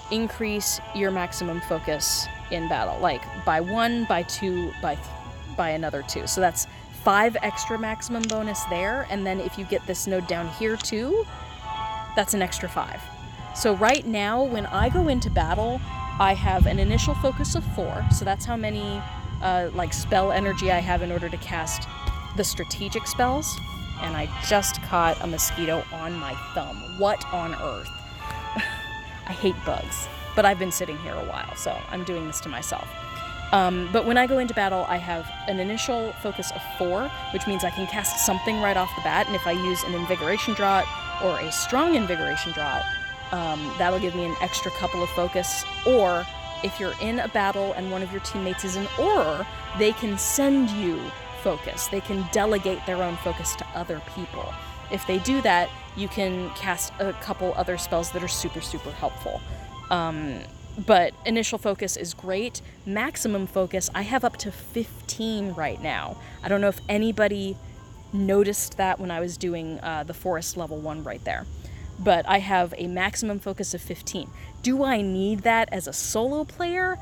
Speaker 1: increase your maximum focus in battle, like by 1, by 2, by another 2. So that's 5 extra maximum bonus there, and then if you get this node down here too, that's an extra 5. So right now, when I go into battle, I have an initial focus of 4, so that's how many like spell energy I have in order to cast the strategic spells. And I just caught a mosquito on my thumb. What on earth? I hate bugs, but I've been sitting here a while, so I'm doing this to myself. But when I go into battle, I have an initial focus of 4, which means I can cast something right off the bat, and if I use an Invigoration Draught or a strong Invigoration Draught, that'll give me an extra couple of focus. Or if you're in a battle and one of your teammates is an Auror, they can send you focus. They can delegate their own focus to other people. If they do that, you can cast a couple other spells that are super, super helpful. But initial focus is great. Maximum focus, I have up to 15 right now. I don't know if anybody noticed that when I was doing the Forest level 1 right there. But I have a maximum focus of 15. Do I need that as a solo player?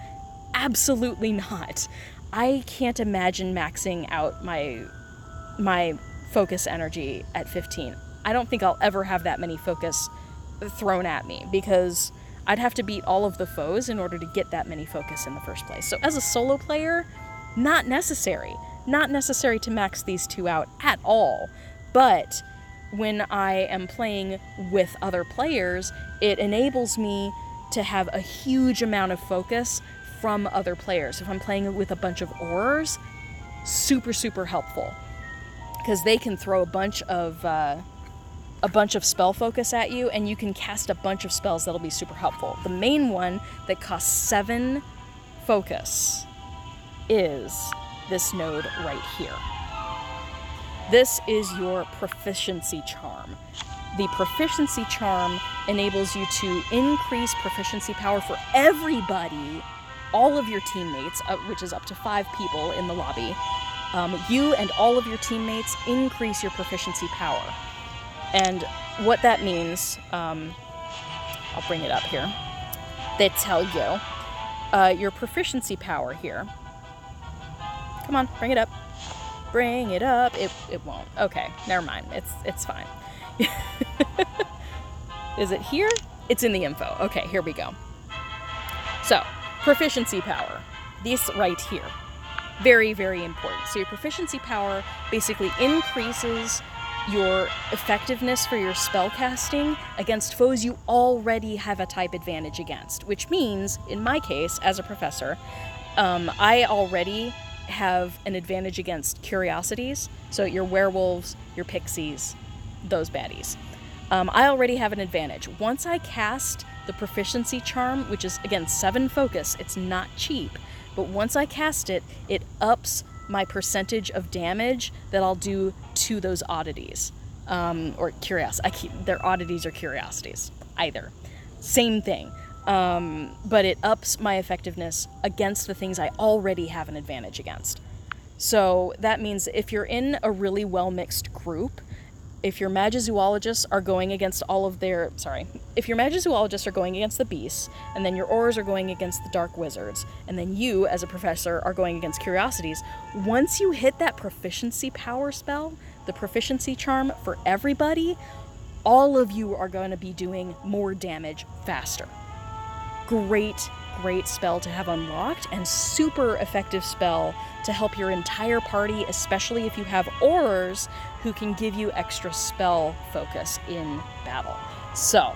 Speaker 1: Absolutely not. I can't imagine maxing out my focus energy at 15. I don't think I'll ever have that many focus thrown at me, because I'd have to beat all of the foes in order to get that many focus in the first place. So as a solo player, not necessary. Not necessary to max these 2 out at all. But when I am playing with other players, it enables me to have a huge amount of focus from other players. If I'm playing with a bunch of Aurors, super, super helpful, because they can throw a bunch of spell focus at you, and you can cast a bunch of spells that'll be super helpful. The main one that costs 7 focus is this node right here. This is your proficiency charm. The proficiency charm enables you to increase proficiency power for everybody all of your teammates, which is up to 5 people in the lobby, you and all of your teammates increase your proficiency power. And what that means, I'll bring it up here. They tell you your proficiency power here. Come on, bring it up. Bring it up. It won't. Okay, never mind. It's fine. Is it here? It's in the info. Okay, here we go. So, proficiency power. This right here. Very, very important. So your proficiency power basically increases your effectiveness for your spell casting against foes you already have a type advantage against, which means, in my case, as a professor, I already have an advantage against curiosities, so your werewolves, your pixies, those baddies. I already have an advantage. Once I cast the proficiency charm, which is, again, 7 focus, it's not cheap, but once I cast it, it ups my percentage of damage that I'll do to those oddities. Or curiosities. They're oddities or curiosities. Either. Same thing. But it ups my effectiveness against the things I already have an advantage against. So that means if you're in a really well-mixed group, if your Magizoologists are going against if your Magizoologists are going against the beasts, and then your Aurors are going against the dark wizards, and then you, as a professor, are going against curiosities, once you hit that proficiency power spell, the proficiency charm for everybody, all of you are going to be doing more damage faster. Great spell to have unlocked, and super effective spell to help your entire party, especially if you have Aurors who can give you extra spell focus in battle. So,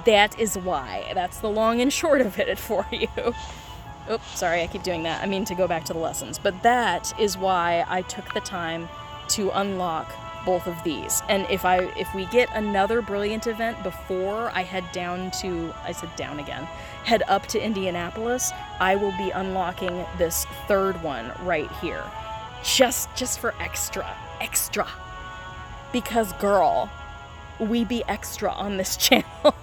Speaker 1: that is why. That's the long and short of it for you. Oops, sorry, I keep doing that. I mean to go back to the lessons. But that is why I took the time to unlock both of these. And if we get another brilliant event before I head up to Indianapolis, I will be unlocking this third one right here. Just for extra. Because girl, we be extra on this channel.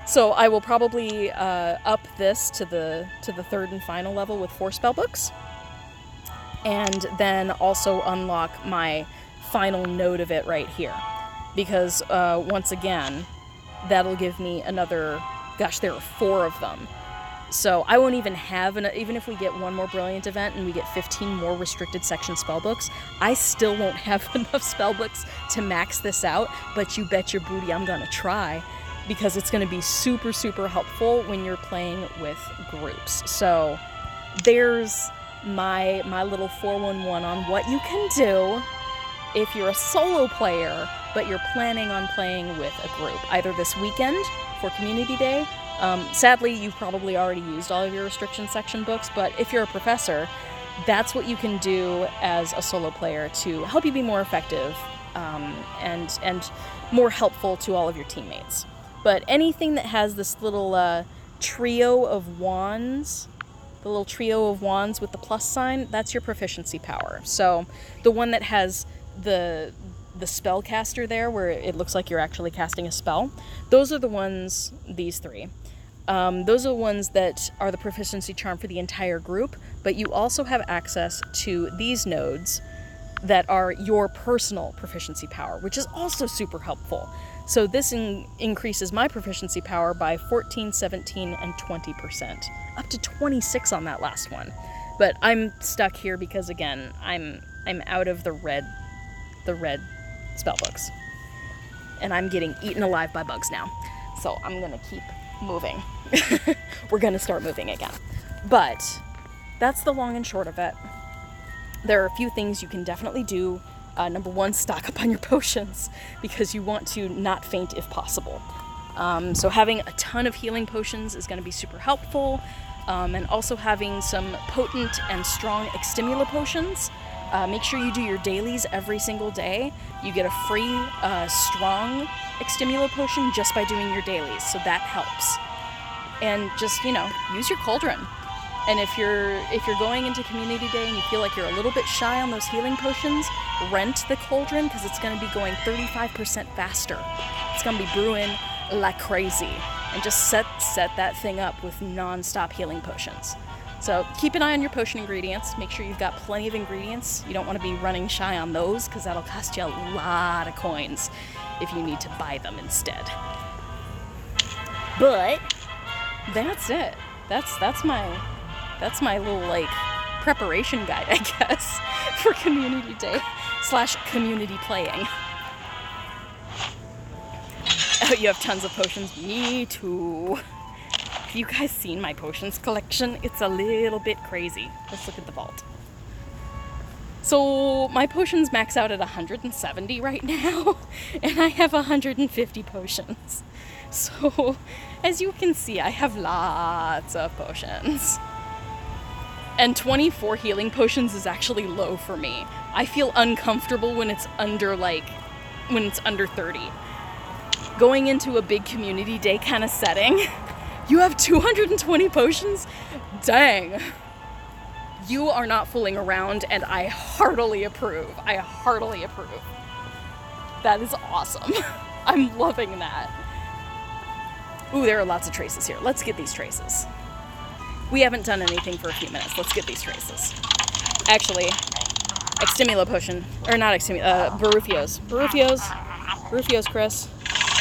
Speaker 1: So I will probably up this to the third and final level with 4 spell books. And then also unlock my final node of it right here, because once again that'll give me another, gosh, there are 4 of them, so I won't even have even if we get one more brilliant event and we get 15 more restricted section spellbooks, I still won't have enough spellbooks to max this out. But you bet your booty I'm gonna try, because it's gonna be super helpful when you're playing with groups. So there's my little 411 on what you can do if you're a solo player, but you're planning on playing with a group, either this weekend for Community Day. Sadly, you've probably already used all of your restriction section books, but if you're a professor, that's what you can do as a solo player to help you be more effective and more helpful to all of your teammates. But anything that has this little trio of wands, the little trio of wands with the plus sign, that's your proficiency power. So the one that has the spellcaster there, where it looks like you're actually casting a spell, those are the ones, these 3. Those are the ones that are the proficiency charm for the entire group, but you also have access to these nodes that are your personal proficiency power, which is also super helpful. So this increases my proficiency power by 14, 17, and 20%. Up to 26 on that last one. But I'm stuck here because, again, I'm out of the red spellbooks. And I'm getting eaten alive by bugs now. So I'm gonna keep moving. We're gonna start moving again. But that's the long and short of it. There are a few things you can definitely do. Number 1, stock up on your potions, because you want to not faint if possible. So having a ton of healing potions is going to be super helpful, and also having some potent and strong extimula potions. Make sure you do your dailies every single day. You get a free strong extimula potion just by doing your dailies, so that helps. And just, use your cauldron. And if you're going into Community Day and you feel like you're a little bit shy on those healing potions, rent the cauldron, because it's going to be going 35% faster. It's going to be brewing like crazy. and just set that thing up with non-stop healing potions. So keep an eye on your potion ingredients. Make sure you've got plenty of ingredients. You don't want to be running shy on those because that'll cost you a lot of coins if you need to buy them instead. But that's it. That's my little like preparation guide, I guess, for community day / community playing. Oh, you have tons of potions. Me too. Have you guys seen my potions collection? It's a little bit crazy. Let's look at the vault. So my potions max out at 170 right now, and I have 150 potions. So as you can see, I have lots of potions. And 24 healing potions is actually low for me. I feel uncomfortable when it's under 30. Going into a big community day kind of setting, you have 220 potions? Dang. You are not fooling around, and I heartily approve. That is awesome. I'm loving that. Ooh, there are lots of traces here. Let's get these traces. We haven't done anything for a few minutes. Let's get these traces. Actually, Extimulo potion. Or not Extimulo, Baruffios. Baruffios, Chris.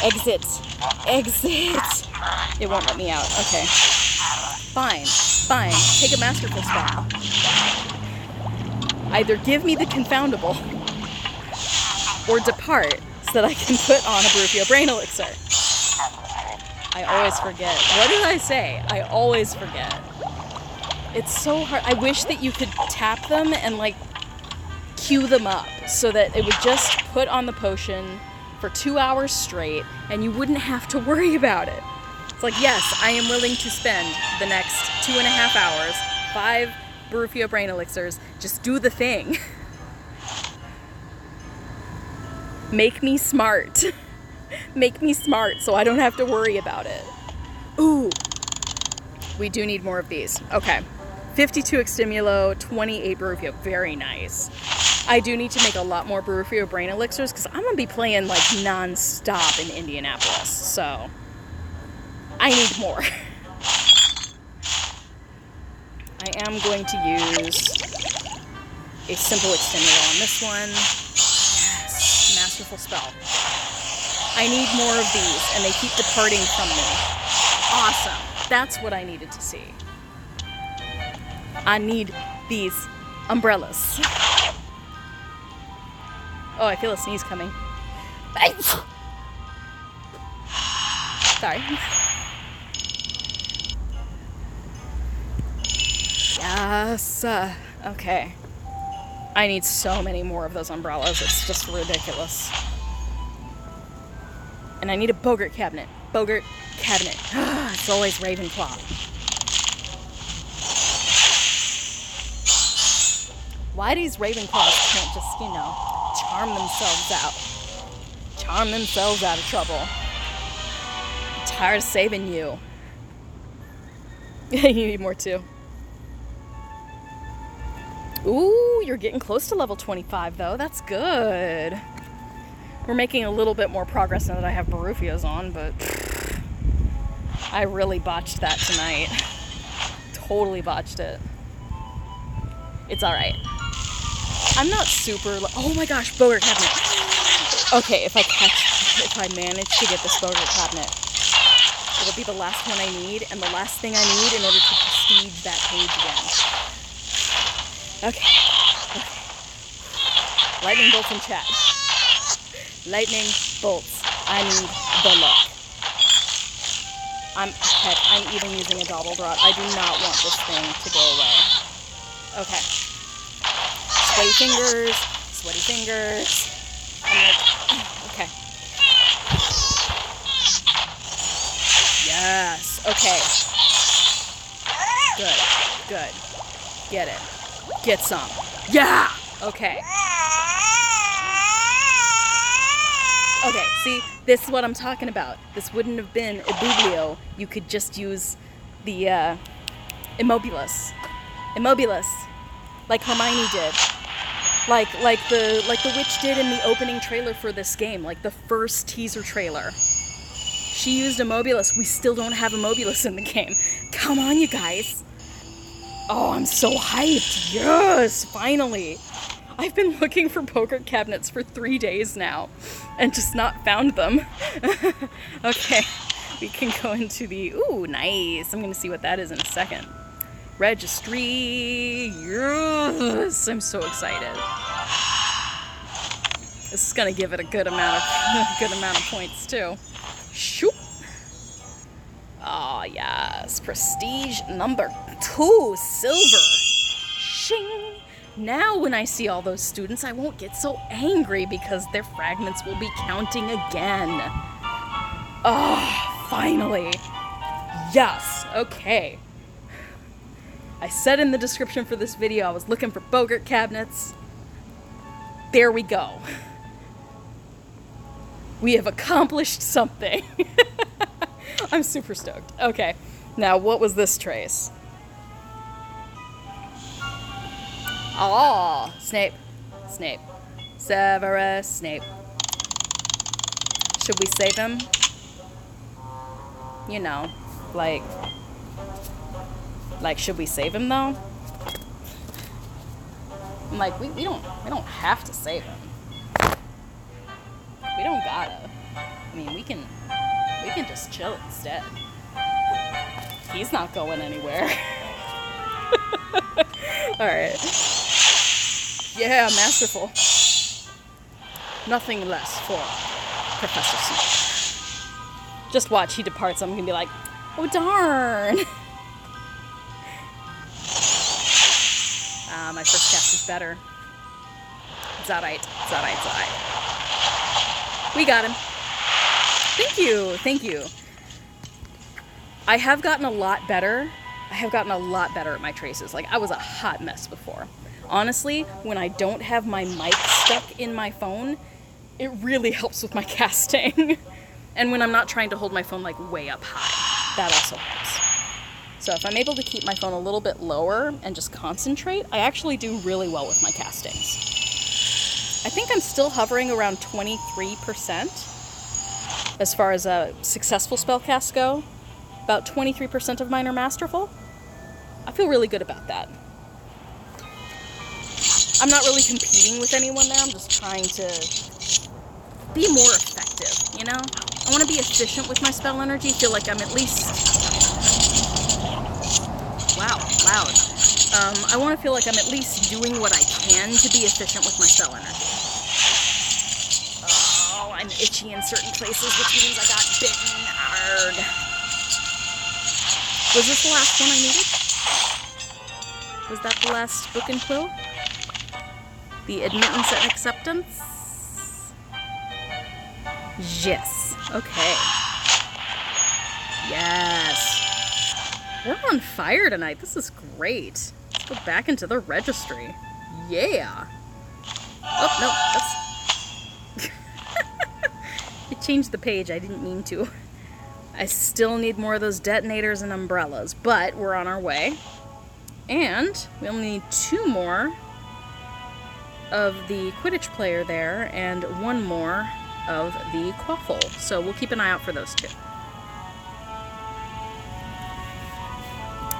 Speaker 1: Exit. It won't let me out. Okay. Fine. Take a masterful spell. Either give me the confoundable or depart so that I can put on a Baruffio Brain Elixir. I always forget. What did I say? I always forget. It's so hard. I wish that you could tap them and like queue them up so that it would just put on the potion for 2 hours straight and you wouldn't have to worry about it. It's like, yes, I am willing to spend the next 2.5 hours, 5 Baruffio Brain Elixirs, just do the thing. Make me smart. Make me smart so I don't have to worry about it. Ooh, we do need more of these. Okay, 52 Extimulo, 28 Baruffio, very nice. I do need to make a lot more Baruffio Brain Elixirs because I'm going to be playing like non-stop in Indianapolis, so I need more. I am going to use a simple Extimulo on this one. Yes, masterful spell. I need more of these, and they keep departing from me. Awesome. That's what I needed to see. I need these umbrellas. Oh, I feel a sneeze coming. Sorry. Yes. Okay. I need so many more of those umbrellas. It's just ridiculous. And I need a Boggart cabinet. Boggart cabinet. It's always Ravenclaw. Why these Ravenclaws can't just, charm themselves out. Charm themselves out of trouble. I'm tired of saving you. You need more too. Ooh, you're getting close to level 25 though. That's good. We're making a little bit more progress now that I have Baruffios on, but I really botched that tonight. Totally botched it. It's alright. I'm not super... Oh my gosh, Boggart Cabinet. Okay, if I manage to get this Boggart Cabinet, it'll be the last one I need, and the last thing I need in order to prestige that page again. Okay. Lightning bolts in chat. Lightning bolts. I need the look. I'm even using a double drop. I do not want this thing to go away. Okay. Sweaty fingers. I'm like, okay. Yes. Okay. Good. Get it. Get some. Yeah. Okay. Okay, see, this is what I'm talking about. This wouldn't have been a Bublio. You could just use the Immobilis, like Hermione did, like the witch did in the opening trailer for this game, like the first teaser trailer. She used a Mobulus. We still don't have a Mobulus in the game. Come on, you guys. Oh, I'm so hyped. Yes, finally. I've been looking for Boggart cabinets for 3 days now and just not found them. Okay, we can go into the... Ooh, nice. I'm going to see what that is in a second. Registry. Yes, I'm so excited. This is going to give it a good amount of points too. Shoop. Oh, yes. Prestige number 2, silver. Shing. Now when I see all those students, I won't get so angry because their fragments will be counting again. Oh, finally. Yes. Okay. I said in the description for this video I was looking for Boggart cabinets. There we go. We have accomplished something. I'm super stoked. Okay, now what was this trace? Oh, Snape. Snape. Severus Snape. Should we save him? You know, like, should we save him though? I'm like, we don't have to save him. We don't gotta. I mean, we can just chill instead. He's not going anywhere. Alright. Yeah, masterful. Nothing less for Professor Snape. Just watch, he departs, I'm gonna be like, oh darn! My first cast is better. It's alright, it's alright, it's alright. We got him. Thank you, thank you. I have gotten a lot better. I have gotten a lot better at my traces. Like, I was a hot mess before. Honestly, when I don't have my mic stuck in my phone, it really helps with my casting. And when I'm not trying to hold my phone, like, way up high, that also helps. So if I'm able to keep my phone a little bit lower and just concentrate, I actually do really well with my castings. I think I'm still hovering around 23% as far as successful spellcasts go. About 23% of mine are masterful. I feel really good about that. I'm not really competing with anyone now. I'm just trying to be more effective, you know? I want to be efficient with my spell energy. Feel like I'm at least... Wow, loud. I want to feel like I'm at least doing what I can to be efficient with my spell energy. Oh, I'm itchy in certain places, which means I got bitten. Arrgh. Was this the last one I needed? Was that the last book and quill? The admittance and acceptance? Yes. Okay. Yes. We're on fire tonight. This is great. Let's go back into the registry. Yeah. Oh, no. That's... It changed the page. I didn't mean to. I still need more of those detonators and umbrellas, but we're on our way. And we only need 2 more of the Quidditch player there and 1 more of the Quaffle. So we'll keep an eye out for those 2.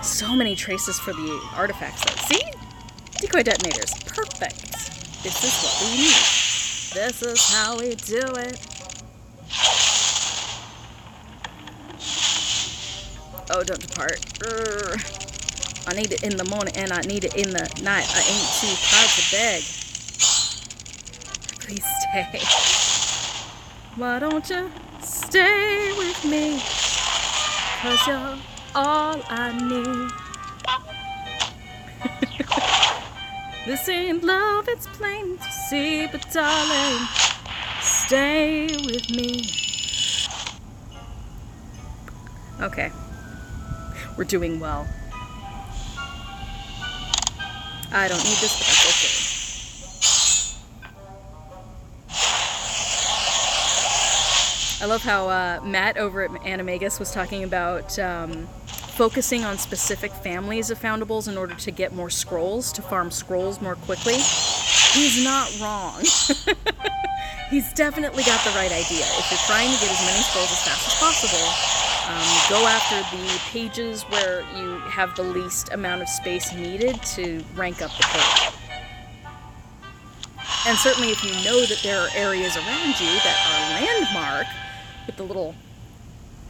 Speaker 1: So many traces for the artifacts though. See? Decoy detonators. Perfect. This is what we need. This is how we do it. Oh, don't depart. I need it in the morning and I need it in the night. I ain't too proud to beg. Please stay. Why don't you stay with me? 'Cause you're all I need. This ain't love, it's plain to see, but darling, stay with me. Okay. We're doing well. I don't need this, but that's okay. I love how Matt over at Animagus was talking about focusing on specific families of foundables in order to get more scrolls, to farm scrolls more quickly. He's not wrong. he's definitely got the right idea. If you're trying to get as many scrolls as fast as possible, go after the pages where you have the least amount of space needed to rank up the page. And certainly if you know that there are areas around you that are landmarked with the little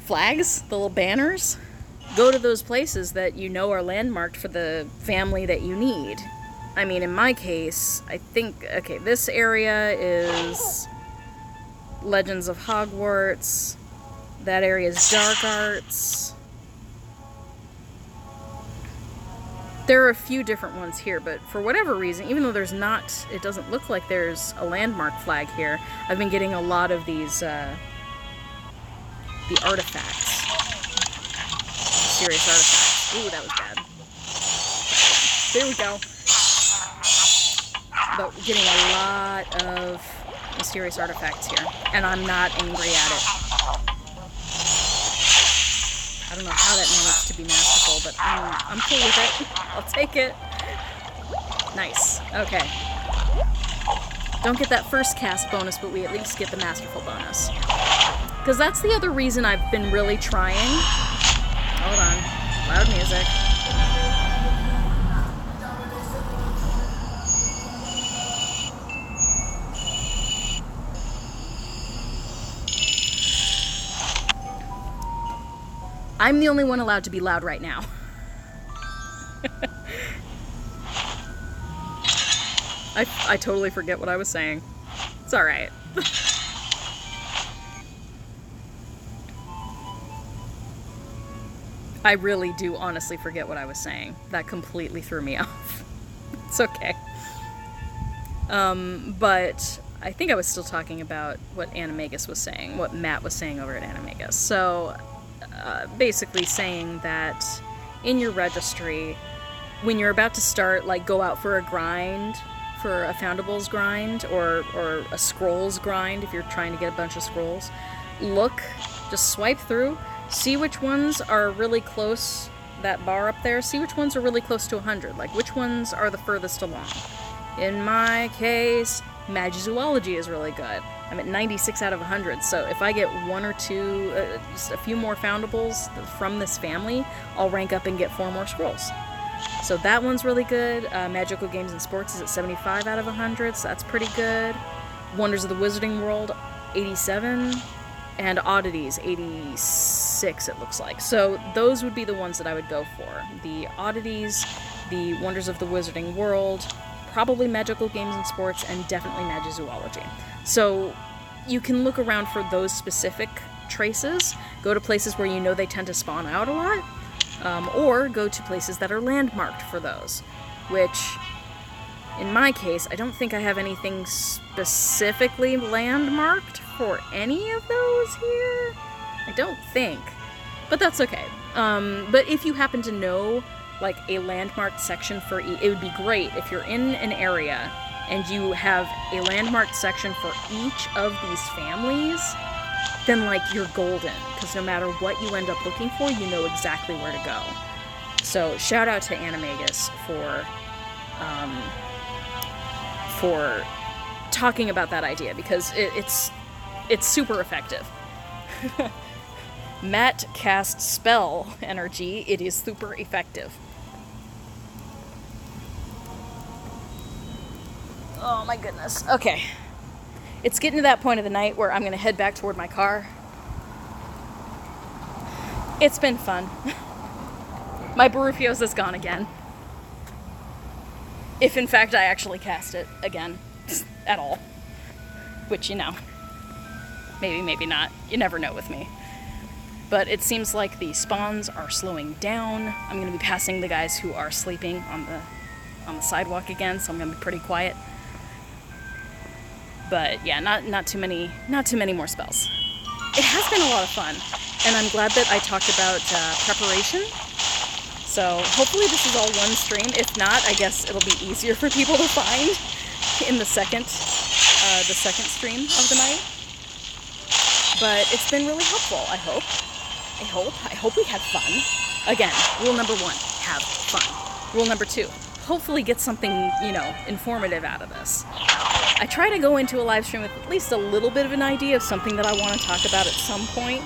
Speaker 1: flags, the little banners, go to those places that you know are landmarked for the family that you need. I mean, in my case, I think, okay, this area is Legends of Hogwarts. That area is Dark Arts. There are a few different ones here, but for whatever reason, even though there's not, it doesn't look like there's a landmark flag here, I've been getting a lot of these, the artifacts. Mysterious artifacts. Ooh, that was bad. There we go. But we're getting a lot of mysterious artifacts here, and I'm not angry at it. I don't know how that managed to be masterful, but I'm cool with it. I'll take it. Nice. Okay. Don't get that first cast bonus, but we at least get the masterful bonus. Because that's the other reason I've been really trying. Hold on. Loud music. I'm the only one allowed to be loud right now. I totally forget what I was saying. It's alright. I really do honestly forget what I was saying. That completely threw me off. It's okay. But I think I was still talking about what Animagus was saying, what Matt was saying over at Animagus. So, basically saying that in your registry, when you're about to start, like, go out for a grind, for a Foundables grind, or a Scrolls grind, if you're trying to get a bunch of Scrolls, look, just swipe through, see which ones are really close, that bar up there, see which ones are really close to 100, like, which ones are the furthest along. In my case, Magizoology is really good. I'm at 96 out of 100, so if I get one or two, just a few more Foundables from this family, I'll rank up and get 4 more Scrolls. So that one's really good. Magical Games and Sports is at 75 out of 100, so that's pretty good. Wonders of the Wizarding World, 87. And Oddities, 86, it looks like. So those would be the ones that I would go for. The Oddities, the Wonders of the Wizarding World, probably Magical Games and Sports, and definitely Magizoology. So you can look around for those specific traces, go to places where you know they tend to spawn out a lot, or go to places that are landmarked for those, which, in my case, I don't think I have anything specifically landmarked for any of those here. I don't think, but that's okay. But if you happen to know, like, a landmarked section for it would be great if you're in an area and you have a landmarked section for each of these families, then, like, you're golden, because no matter what you end up looking for, you know exactly where to go. So shout out to Animagus for talking about that idea, because it's super effective. Matt cast spell energy. It is super effective. Oh my goodness. Okay. It's getting to that point of the night where I'm going to head back toward my car. It's been fun. My Barufios is gone again. If in fact I actually cast it again. At all. Which, you know. Maybe, maybe not. You never know with me. But it seems like the spawns are slowing down. I'm going to be passing the guys who are sleeping on the sidewalk again, so I'm going to be pretty quiet. But yeah, not too many more spells. It has been a lot of fun, and I'm glad that I talked about preparation. So hopefully this is all one stream. If not, I guess it'll be easier for people to find in the second stream of the night. But it's been really helpful, I hope. I hope we had fun. Again, rule number 1, have fun. Rule number 2, hopefully get something, informative out of this. I try to go into a live stream with at least a little bit of an idea of something that I want to talk about at some point.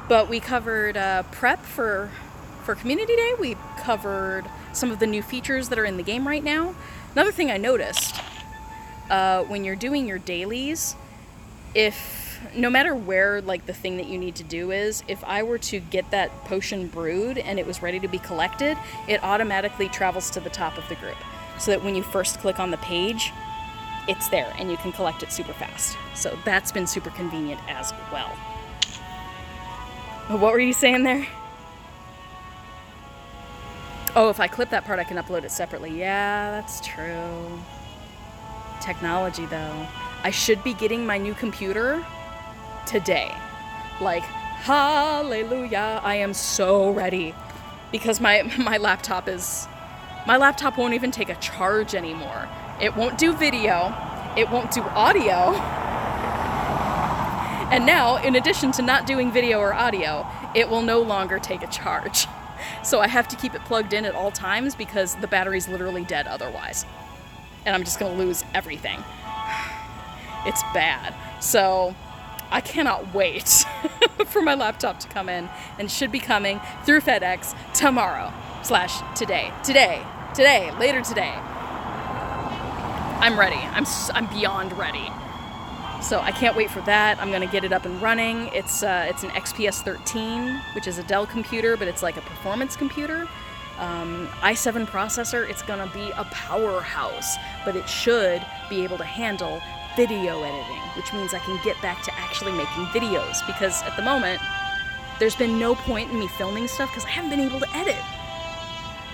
Speaker 1: But we covered prep for Community Day. We covered some of the new features that are in the game right now. Another thing I noticed, when you're doing your dailies, no matter where like the thing that you need to do is, if I were to get that potion brewed and it was ready to be collected, it automatically travels to the top of the group. So that when you first click on the page, it's there and you can collect it super fast. So that's been super convenient as well. What were you saying there? Oh, if I clip that part, I can upload it separately. Yeah, that's true. Technology, though. I should be getting my new computer today. Like, hallelujah, I am so ready. Because my laptop won't even take a charge anymore. It won't do video, it won't do audio. And now, in addition to not doing video or audio, it will no longer take a charge. So I have to keep it plugged in at all times because the battery's literally dead otherwise. And I'm just gonna lose everything. It's bad. So I cannot wait for my laptop to come in, and should be coming through FedEx tomorrow/today. Today, later today. I'm ready. I'm beyond ready. So I can't wait for that. I'm gonna get it up and running. It's an XPS 13, which is a Dell computer, but it's like a performance computer. i7 processor. It's gonna be a powerhouse, but it should be able to handle video editing, which means I can get back to actually making videos, because at the moment there's been no point in me filming stuff because I haven't been able to edit.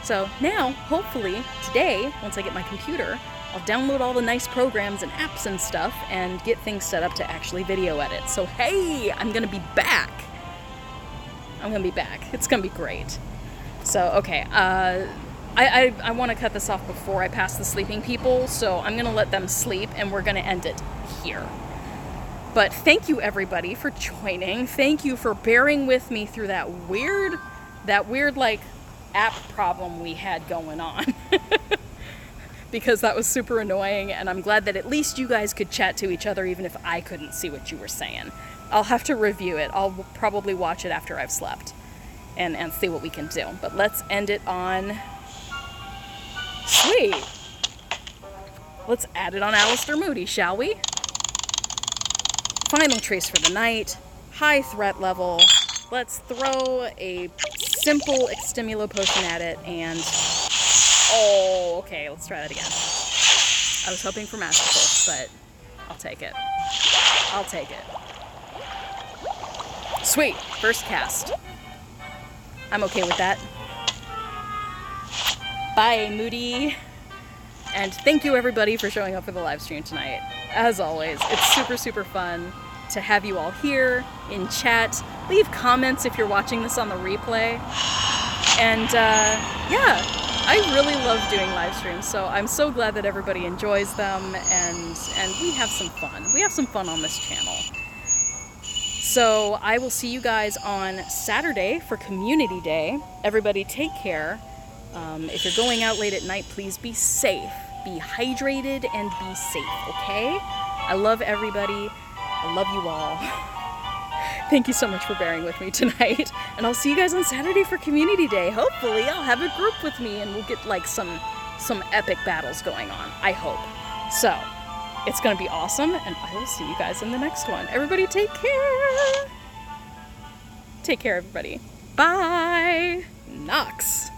Speaker 1: So now, hopefully today, once I get my computer, I'll download all the nice programs and apps and stuff and get things set up to actually video edit. So hey, I'm gonna be back. It's gonna be great. So okay, I want to cut this off before I pass the sleeping people, so I'm gonna let them sleep and we're gonna end it here. But thank you everybody for joining. Thank you for bearing with me through that weird like app problem we had going on. Because that was super annoying, and I'm glad that at least you guys could chat to each other even if I couldn't see what you were saying. I'll have to review it. I'll probably watch it after I've slept and see what we can do. But let's end it on... Sweet! Let's add it on Alistair Moody, shall we? Final trace for the night. High threat level. Let's throw a simple Extimulo potion at it and... Oh, okay, let's try that again. I was hoping for masterful, but I'll take it. Sweet, first cast. I'm okay with that. Bye, Moody. And thank you everybody for showing up for the live stream tonight. As always, it's super, super fun to have you all here in chat. Leave comments if you're watching this on the replay. And yeah. I really love doing live streams, so I'm so glad that everybody enjoys them, and we have some fun. We have some fun on this channel. So I will see you guys on Saturday for Community Day. Everybody take care. If you're going out late at night, please be safe. Be hydrated and be safe, okay? I love everybody. I love you all. Thank you so much for bearing with me tonight, and I'll see you guys on Saturday for Community Day. Hopefully I'll have a group with me and we'll get like some epic battles going on, I hope. So, it's gonna be awesome, and I will see you guys in the next one. Everybody take care! Take care, everybody. Bye! Nox!